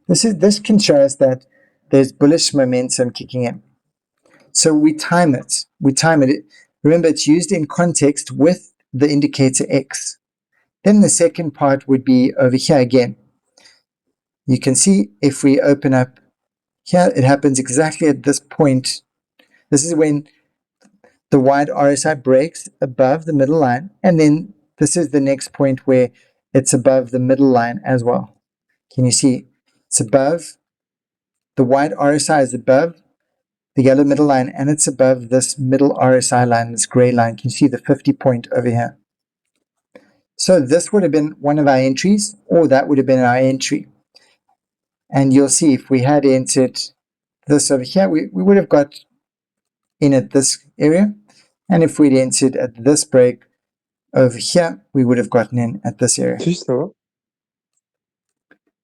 this can show us that there's bullish momentum kicking in. So we time it. Remember, it's used in context with the indicator X. Then the second part would be over here again. You can see if we open up here, it happens exactly at this point. This is when the wide RSI breaks above the middle line, and then this is the next point where it's above the middle line as well. Can you see? It's above, the wide RSI is above the yellow middle line, and it's above this middle RSI line, this gray line. Can you see the 50 point over here? So this would have been one of our entries, or that would have been our entry. And you'll see if we had entered this over here, we would have got in at this area. And if we'd entered at this break over here, we would have gotten in at this area.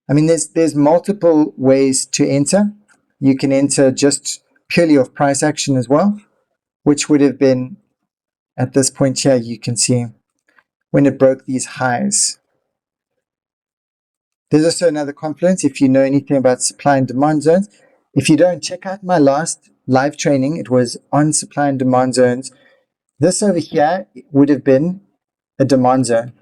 I mean, there's multiple ways to enter. You can enter just purely off price action as well, which would have been at this point here. You can see when it broke these highs. There's also another confluence if you know anything about supply and demand zones. If you don't, check out my last live training. It was on supply and demand zones. This over here would have been a demand zone.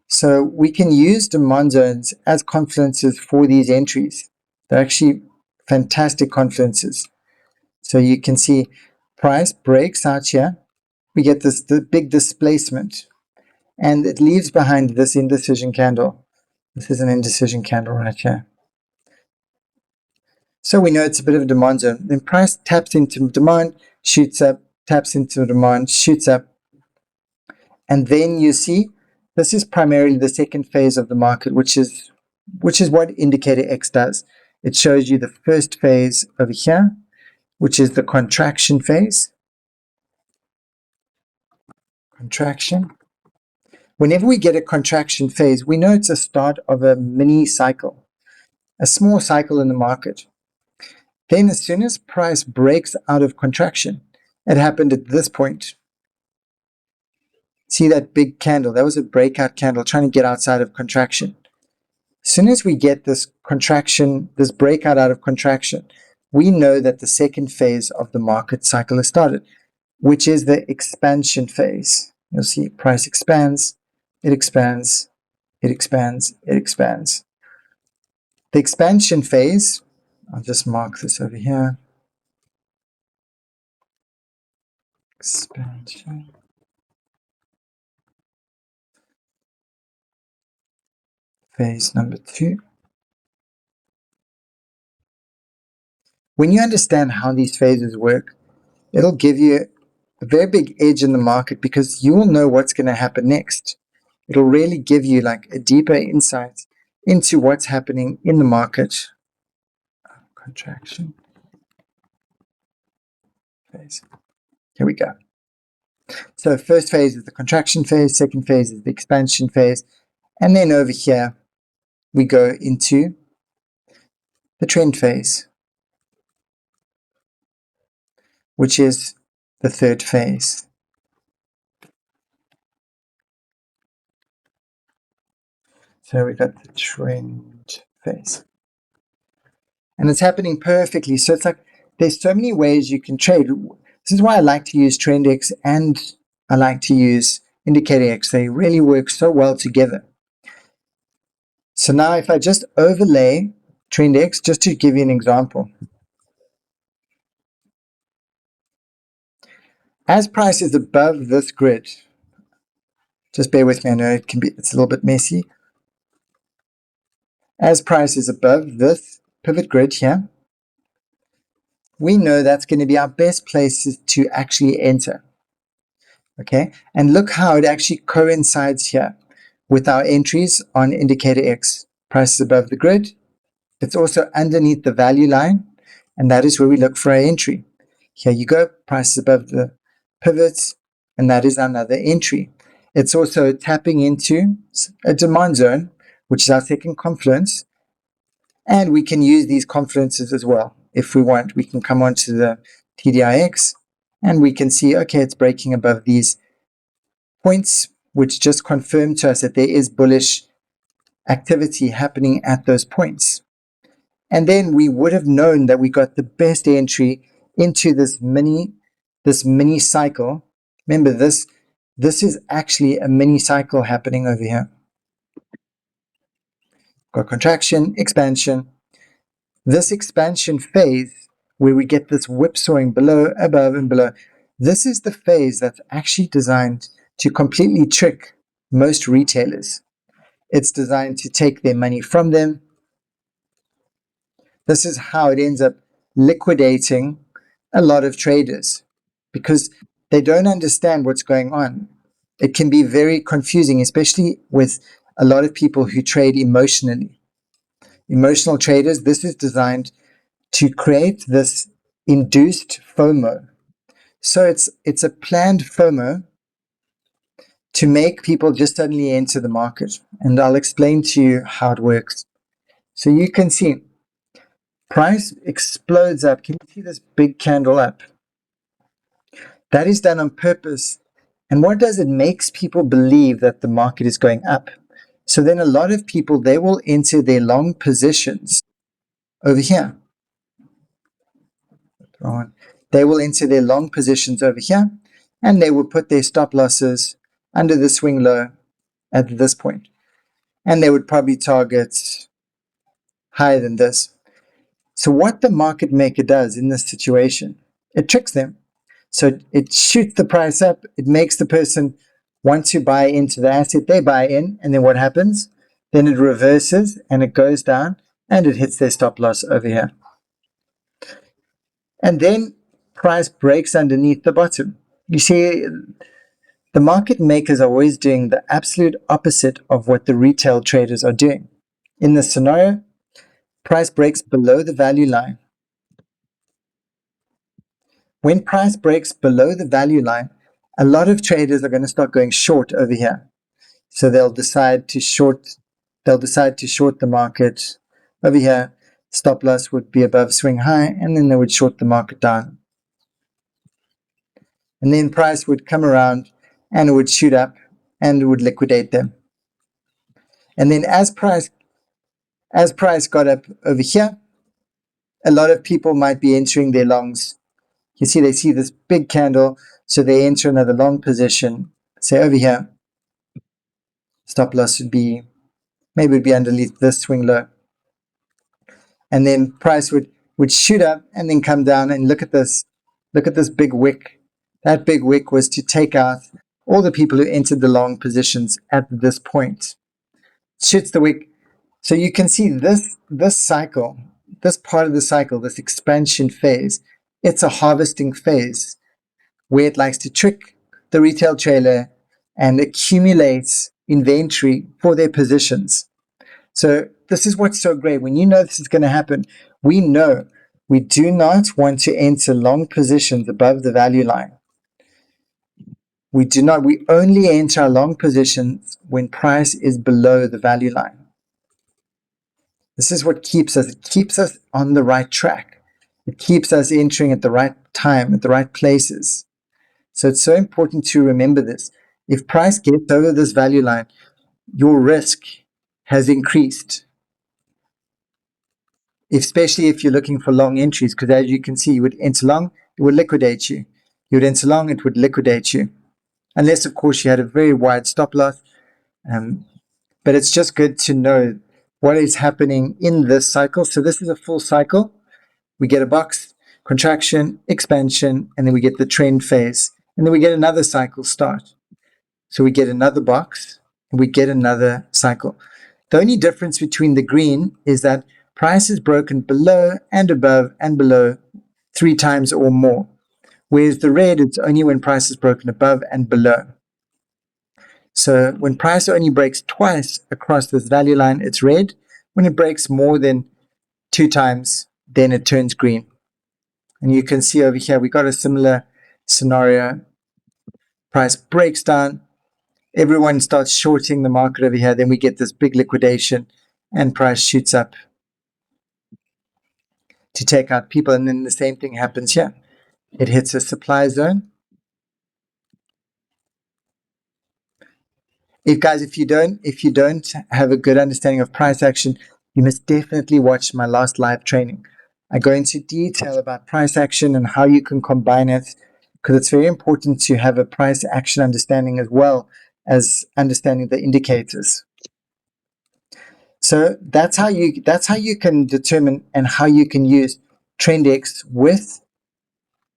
So we can use demand zones as confluences for these entries. They're actually fantastic confluences. So you can see price breaks out here. We get the big displacement, and it leaves behind this indecision candle. This is an indecision candle right here. So we know it's a bit of a demand zone. Then price taps into demand, shoots up, taps into demand, shoots up. And then you see this is primarily the second phase of the market, which is what indicator X does. It shows you the first phase over here, which is the contraction phase. Contraction. Whenever we get a contraction phase, we know it's a start of a mini cycle, a small cycle in the market. Then as soon as price breaks out of contraction, it happened at this point. See that big candle? That was a breakout candle trying to get outside of contraction. As soon as we get this contraction, this breakout out of contraction, we know that the second phase of the market cycle has started, which is the expansion phase. You'll see price expands, it expands, it expands, it expands. The expansion phase, I'll just mark this over here. Expansion. Phase number 2. When you understand how these phases work, it'll give you a very big edge in the market because you will know what's going to happen next. It'll really give you like a deeper insight into what's happening in the market. Contraction phase. Here we go. So first phase is the contraction phase, second phase is the expansion phase, and then over here we go into the trend phase, which is the third phase. So we've got the trend phase. And it's happening perfectly. So it's like there's so many ways you can trade. This is why I like to use TRENX and I like to use Indicator X. They really work so well together. So now if I just overlay TRENX, just to give you an example. As price is above this grid, just bear with me, I know it's a little bit messy. As price is above this pivot grid here, we know that's going to be our best places to actually enter. Okay, and look how it actually coincides here with our entries on Indicator X. Price is above the grid. It's also underneath the value line, and that is where we look for our entry. Here you go, price is above the pivots, and that is another entry. It's also tapping into a demand zone, which is our second confluence, and we can use these confluences as well. If we want, we can come onto the TDIX, and we can see, okay, it's breaking above these points, which just confirm to us that there is bullish activity happening at those points. And then we would have known that we got the best entry into this mini cycle. Remember, this is actually a mini cycle happening over here. Got contraction, expansion. This expansion phase where we get this whipsawing below, above, and below, this is the phase that's actually designed to completely trick most retailers. It's designed to take their money from them. This is how it ends up liquidating a lot of traders because they don't understand what's going on. It can be very confusing, especially with a lot of people who trade emotionally. Emotional traders, this is designed to create this induced FOMO. So it's a planned FOMO to make people just suddenly enter the market. And I'll explain to you how it works. So you can see price explodes up. Can you see this big candle up? That is done on purpose. And what does it makes people believe that the market is going up? So then a lot of people, they will enter their long positions over here. They will enter their long positions over here, and they will put their stop losses under the swing low at this point. And they would probably target higher than this. So what the market maker does in this situation, it tricks them. So it shoots the price up. It makes the person want to buy into the asset. They buy in, and then what happens? Then it reverses and it goes down and it hits their stop loss over here. And then price breaks underneath the bottom. You see, the market makers are always doing the absolute opposite of what the retail traders are doing. In this scenario, price breaks below the value line. When price breaks below the value line, a lot of traders are going to start going short over here. So they'll decide to short the market over here. Stop loss would be above swing high, and then they would short the market down. And then price would come around and it would shoot up and it would liquidate them. And then as price got up over here, a lot of people might be entering their longs. You see, they see this big candle, so they enter another long position. Say over here, stop loss would be, maybe it would be underneath this swing low. And then price would shoot up and then come down, and look at this big wick. That big wick was to take out all the people who entered the long positions at this point. Shoots the wick. So you can see this cycle, this part of the cycle, this expansion phase, it's a harvesting phase where it likes to trick the retail trader and accumulates inventory for their positions. So this is what's so great. When you know this is going to happen, we know we do not want to enter long positions above the value line. We do not. We only enter our long positions when price is below the value line. This is what keeps us. It keeps us on the right track. It keeps us entering at the right time, at the right places. So it's so important to remember this. If price gets over this value line, your risk has increased, especially if you're looking for long entries, because as you can see, you would enter long, it would liquidate you. You would enter long, it would liquidate you. Unless, of course, you had a very wide stop loss. But it's just good to know what is happening in this cycle. So this is a full cycle. We get a box, contraction, expansion, and then we get the trend phase. And then we get another cycle start. So we get another box, and we get another cycle. The only difference between the green is that price is broken below and above and below 3 times or more, whereas the red, it's only when price is broken above and below. So when price only breaks twice across this value line, it's red. When it breaks more than 2 times, then it turns green. And you can see over here, we got a similar scenario. Price breaks down, everyone starts shorting the market over here, then we get this big liquidation and price shoots up to take out people, and then the same thing happens here. It hits a supply zone. If you don't have a good understanding of price action, you must definitely watch my last live training. I go into detail about price action and how you can combine it, because it's very important to have a price action understanding as well as understanding the indicators. So that's how you can determine and how you can use TRENX with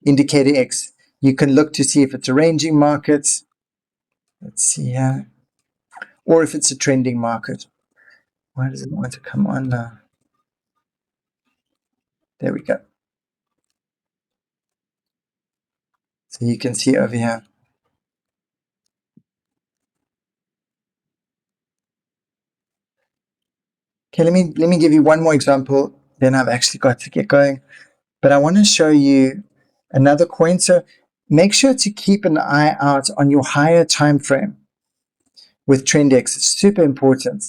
indicator X. You can look to see if it's a ranging market. Let's see here. Or if it's a trending market. Why does it want to come on now? There we go. So you can see over here. Okay, let me give you one more example. Then I've actually got to get going. But I want to show you another coin. So make sure to keep an eye out on your higher time frame with TRENX. It's super important.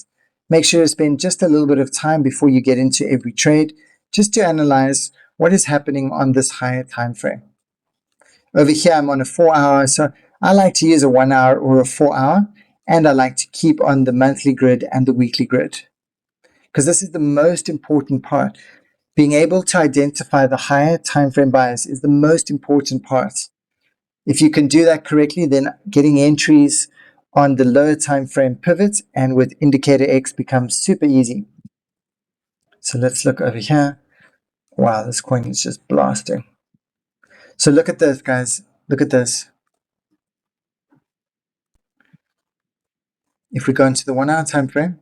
Make sure to spend just a little bit of time before you get into every trade, just to analyze what is happening on this higher time frame. Over here, I'm on a 4 hour, so I like to use a 1 hour or a 4 hour, and I like to keep on the monthly grid and the weekly grid, because this is the most important part. Being able to identify the higher time frame bias is the most important part. If you can do that correctly, then getting entries on the lower time frame pivots and with indicator X becomes super easy. So let's look over here. Wow, this coin is just blasting. So look at this, guys. Look at this. If we go into the 1 hour time frame,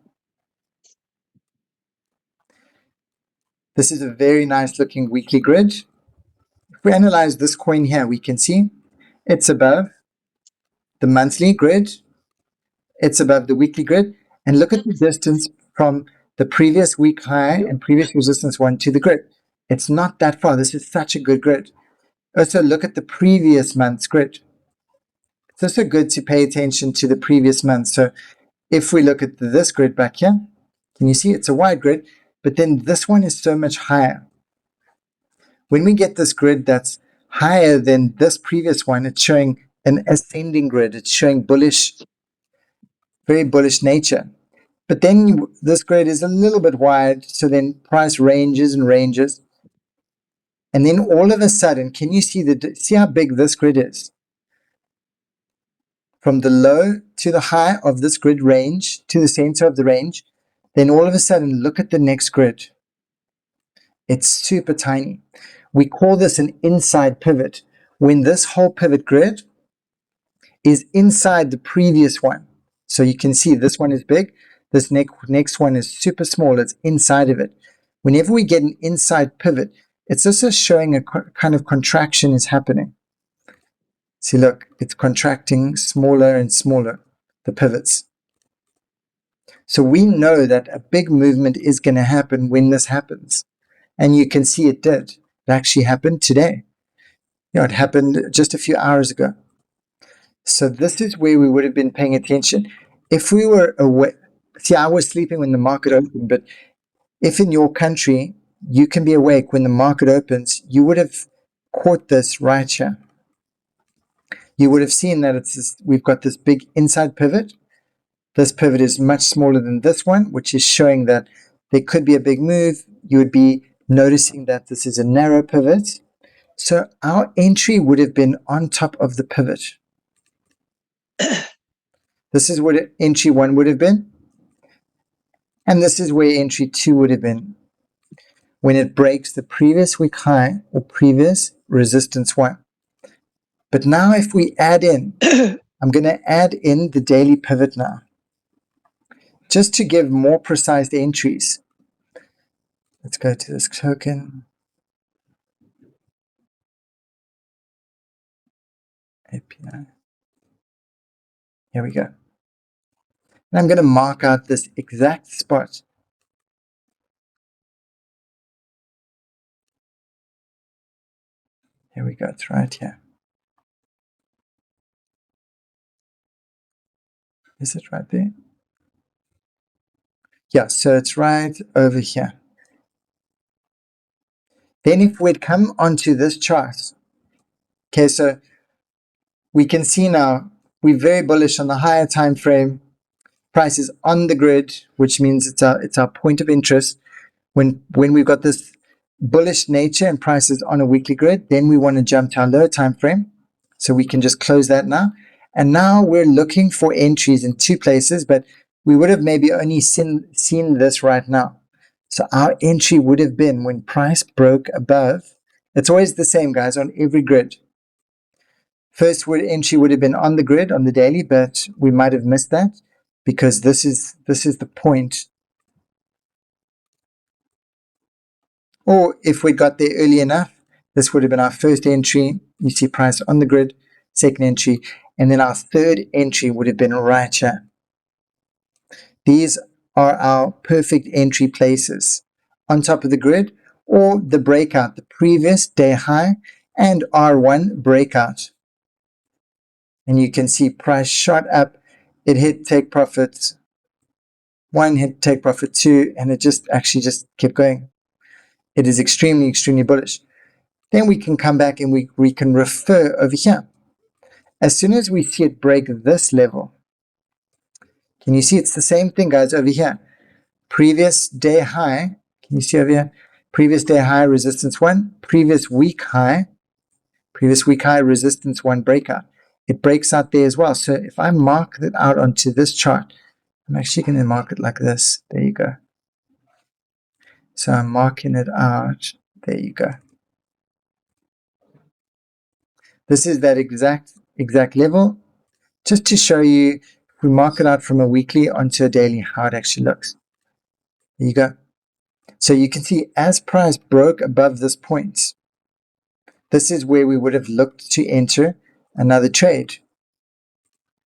this is a very nice looking weekly grid. If we analyze this coin here, we can see it's above the monthly grid, it's above the weekly grid, and look at the distance from the previous week high and previous resistance one to the grid. It's not that far. This is such a good grid. Also, look at the previous month's grid. It's also good to pay attention to the previous month. So if we look at this grid back here, can you see it's a wide grid, but then this one is so much higher. When we get this grid that's higher than this previous one, it's showing an ascending grid. It's showing bullish, very bullish nature. But then this grid is a little bit wide, so then price ranges and ranges. And then all of a sudden, can you see how big this grid is? From the low to the high of this grid range to the center of the range, then all of a sudden, look at the next grid. It's super tiny. We call this an inside pivot, when this whole pivot grid is inside the previous one. So you can see this one is big, this next one is super small, it's inside of it. Whenever we get an inside pivot, it's also showing a kind of contraction is happening. See, look, it's contracting smaller and smaller, the pivots. So we know that a big movement is going to happen when this happens. And you can see it did. It actually happened today. It happened just a few hours ago. So this is where we would have been paying attention. If we were aware, see, I was sleeping when the market opened, but if in your country you can be awake when the market opens, you would have caught this right here. You would have seen that we've got this big inside pivot. This pivot is much smaller than this one, which is showing that there could be a big move. You would be noticing that this is a narrow pivot. So our entry would have been on top of the pivot. This is what entry 1 would have been. And this is where entry 2 would have been when it breaks the previous week high or previous resistance 1. But now if we add in, I'm going to add in the daily pivot now, just to give more precise entries. Let's go to this token. API. Here we go. And I'm going to mark out this exact spot. Here we go. It's right here. Is it right there? Yeah, so it's right over here. Then if we'd come onto this chart, okay, so we can see now we're very bullish on the higher time frame. Price is on the grid, which means it's our point of interest. When we've got this bullish nature and price is on a weekly grid, then we want to jump to our lower time frame. So we can just close that now. And now we're looking for entries in 2 places, but we would have maybe only seen this right now. So our entry would have been when price broke above. It's always the same, guys, on every grid. First entry would have been on the grid on the daily, but we might have missed that because this is the point. Or if we got there early enough, this would have been our first entry. You see price on the grid, second entry, and then our third entry would have been right here. These are our perfect entry places on top of the grid or the breakout, the previous day high and R1 breakout. And you can see price shot up. It hit take profit 1, hit take profit 2, and it just kept going. It is extremely, extremely bullish. Then we can come back and we can refer over here. As soon as we see it break this level, can you see it's the same thing, guys, over here? Previous day high, can you see over here? Previous day high, resistance 1, previous week high, resistance 1 breakout. It breaks out there as well. So if I mark it out onto this chart, I'm actually going to mark it like this. There you go. So I'm marking it out. There you go. This is that exact level. Just to show you, if we mark it out from a weekly onto a daily, how it actually looks. There you go. So you can see as price broke above this point, this is where we would have looked to enter another trade.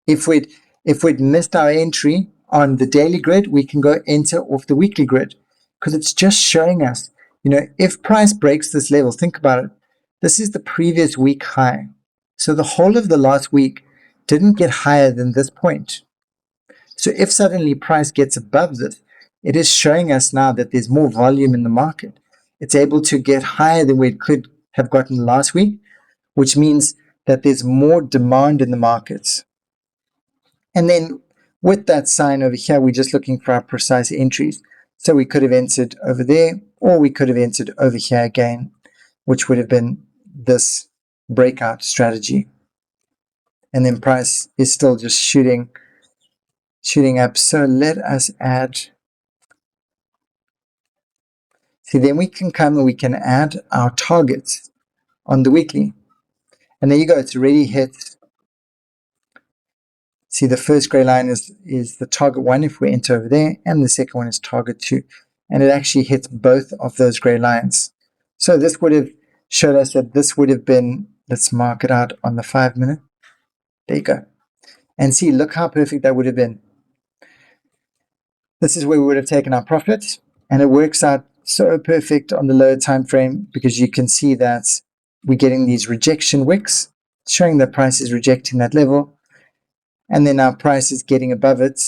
If we'd missed our entry on the daily grid, we can go enter off the weekly grid because it's just showing us, if price breaks this level, think about it. This is the previous week high. So the whole of the last week didn't get higher than this point. So if suddenly price gets above this, it is showing us now that there's more volume in the market. It's able to get higher than where it could have gotten last week, which means that there's more demand in the markets. And then with that sign over here, we're just looking for our precise entries. So we could have entered over there, or we could have entered over here again, which would have been this breakout strategy. And then price is still just shooting up. So let us add. See, then we can come and we can add our targets on the weekly. And there you go. It's already hit. See, the first gray line is the target 1 if we enter over there, and the second one is target 2. And it actually hits both of those gray lines. So this would have showed us that this would have been, let's mark it out on the 5-minute. There you go. And see, look how perfect that would have been. this is where we would have taken our profit, and it works out so perfect on the lower time frame because you can see that we're getting these rejection wicks showing that price is rejecting that level, and then our price is getting above it.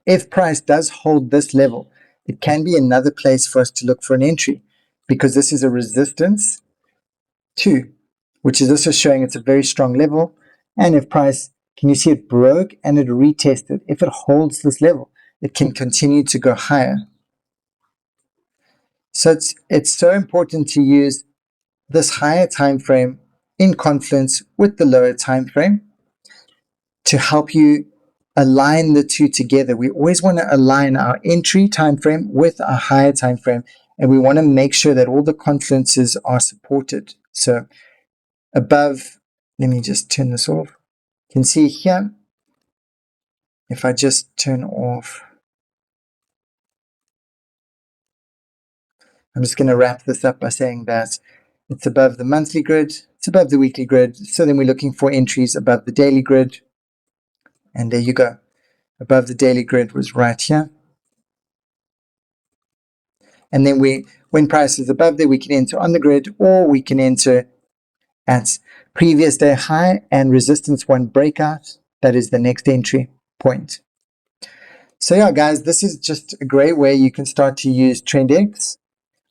If price does hold this level, it can be another place for us to look for an entry because this is a resistance 2, which is also showing it's a very strong level. And if price, can you see it broke and it retested? If it holds this level, it can continue to go higher. So it's so important to use this higher time frame in confluence with the lower time frame to help you align the two together. We always want to align our entry time frame with our higher time frame, and we want to make sure that all the confluences are supported. So above, let me just turn this off. You can see here, if I just turn off, I'm just going to wrap this up by saying that it's above the monthly grid, it's above the weekly grid. So then we're looking for entries above the daily grid. And there you go. Above the daily grid was right here. And then when price is above there, we can enter on the grid, or we can enter at previous day high and resistance 1 breakout. That is the next entry point. So yeah, guys, this is just a great way you can start to use TRENX.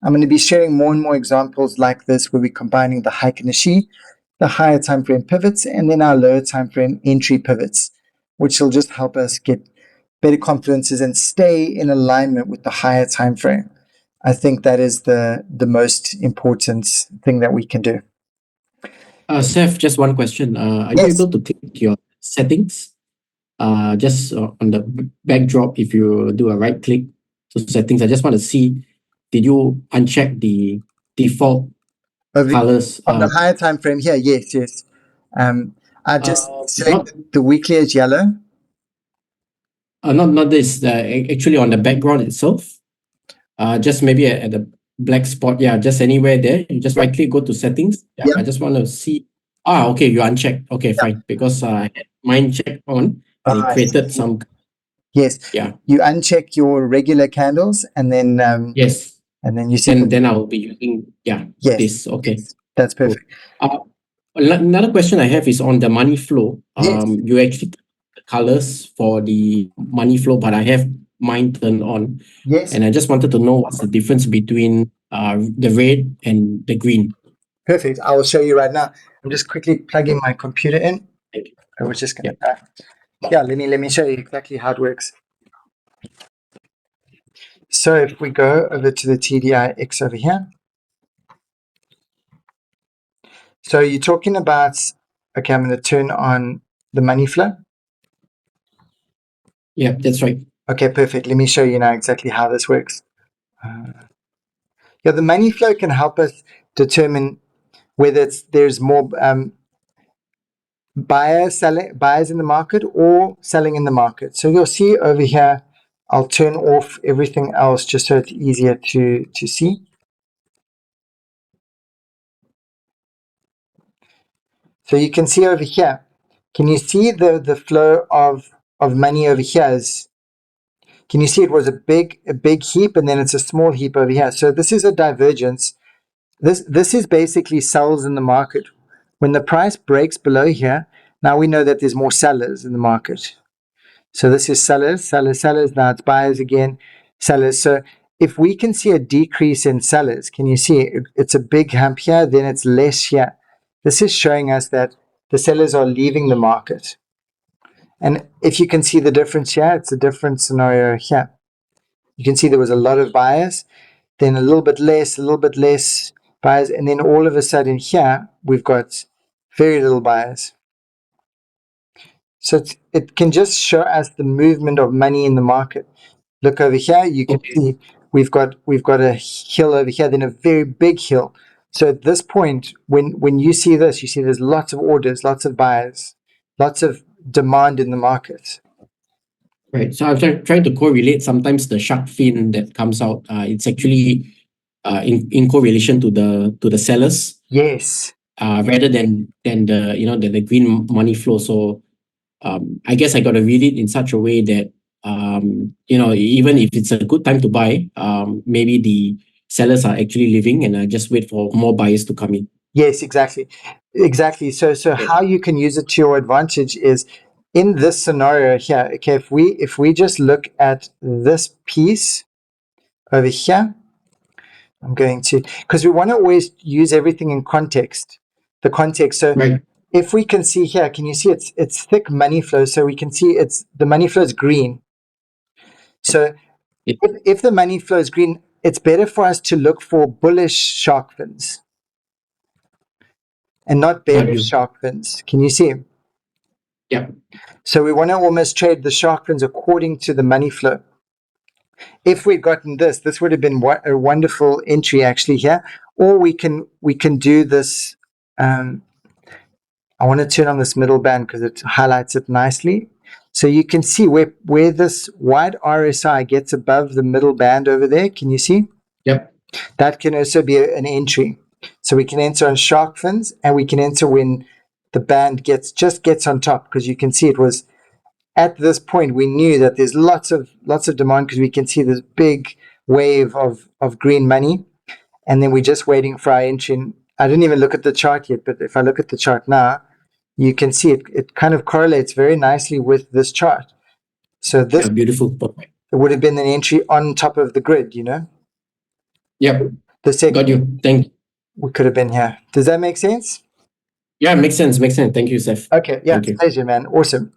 I'm going to be sharing more and more examples like this where we're combining the Heiken Nishi, the higher time frame pivots, and then our lower time frame entry pivots, which will just help us get better confluences and stay in alignment with the higher time frame. I think that is the most important thing that we can do. Seth, just one question. Are you Yes. able to click your settings? Just on the backdrop, if you do a right click to settings, I just want to see, did you uncheck the default colors? On the higher time frame here, yes. I just Not selected the weekly as yellow. not this. Actually, on the background itself, just maybe at the black spot. Yeah, just anywhere there. You just right click, go to settings. Yeah, Yeah. I just want to see. Okay, you unchecked. Okay, fine. Because I had mine checked on and it created some. Yes. Yeah. You uncheck your regular candles and then Yes. you see Then I will be using yes. this. Okay. Yes. That's Cool. perfect. Another question I have is on the money flow. Yes. You actually the colors for the money flow, but I have mine turned on, Yes. and I just wanted to know what's the difference between the red and the green. Perfect. I will show you right now. I'm just quickly plugging my computer in. Thank you. I was just gonna let me show you exactly how it works. So if we go over to the TDIX over here. So you're talking about, okay, I'm going to turn on the money flow. Yeah, that's right. Okay, perfect. Let me show you now exactly how this works. The money flow can help us determine whether there's more buyers in the market or selling in the market. So you'll see over here, I'll turn off everything else just so it's easier to see. So you can see over here, can you see the flow of money over here? Can you see it was a big heap and then it's a small heap over here? So this is a divergence. This is basically sells in the market. When the price breaks below here, now we know that there's more sellers in the market. So this is sellers. Now it's buyers again, sellers. So if we can see a decrease in sellers, can you see it's a big hump here, then it's less here. This is showing us that the sellers are leaving the market. And if you can see the difference here, it's a different scenario here. You can see there was a lot of buyers, then a little bit less buyers, and then all of a sudden here, we've got very little buyers. So it can just show us the movement of money in the market. Look over here, you can see we've got a hill over here, then a very big hill. So at this point, when you see this, you see there's lots of orders, lots of buyers, lots of demand in the market. Right. So I'm trying to correlate. Sometimes the shark fin that comes out, it's actually in correlation to the sellers. Yes. Rather than the the green money flow. So I guess I got to read it in such a way that even if it's a good time to buy, maybe the sellers are actually leaving, and I just wait for more buyers to come in. Yes, exactly. Exactly. So Yeah. how you can use it to your advantage is in this scenario here. Okay, if we just look at this piece over here, I'm going to, because we want to always use everything in context. The context. So Right. if we can see here, can you see it's thick money flow? So we can see it's the money flow is green. So Yeah. if the money flow is green, it's better for us to look for bullish shark fins and not Got bearish you. shark fins. Can you see? Yeah. So we want to almost trade the shark fins according to the money flow. If we'd gotten this would have been a wonderful entry actually here. Or we can do this. I want to turn on this middle band because it highlights it nicely. So you can see where this wide RSI gets above the middle band over there. Can you see? Yep. That can also be an entry. So we can enter on shark fins, and we can enter when the band gets on top, because you can see it was at this point we knew that there's lots of demand, because we can see this big wave of green money, and then we're just waiting for our entry. And I didn't even look at the chart yet, but if I look at the chart now, you can see it kind of correlates very nicely with this chart. So this Yeah. Beautiful. Perfect. would have been an entry on top of the grid, Yep. The second Got you. we could have been here. Does that make sense? Yeah, makes sense. Makes sense. Thank you, Seth. Okay, yeah, Thank it's a you. pleasure, man. Awesome.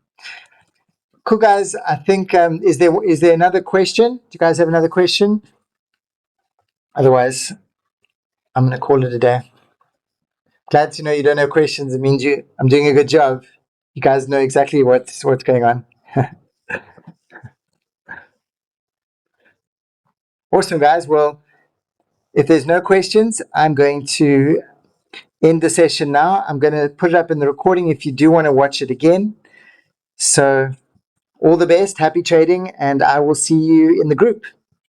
Cool, guys. I think, is there another question? Do you guys have another question? Otherwise, I'm going to call it a day. Glad to know you don't have questions. It means I'm doing a good job. You guys know exactly what's going on. Awesome, guys. Well, if there's no questions, I'm going to end the session now. I'm going to put it up in the recording if you do want to watch it again. So all the best, happy trading, and I will see you in the group.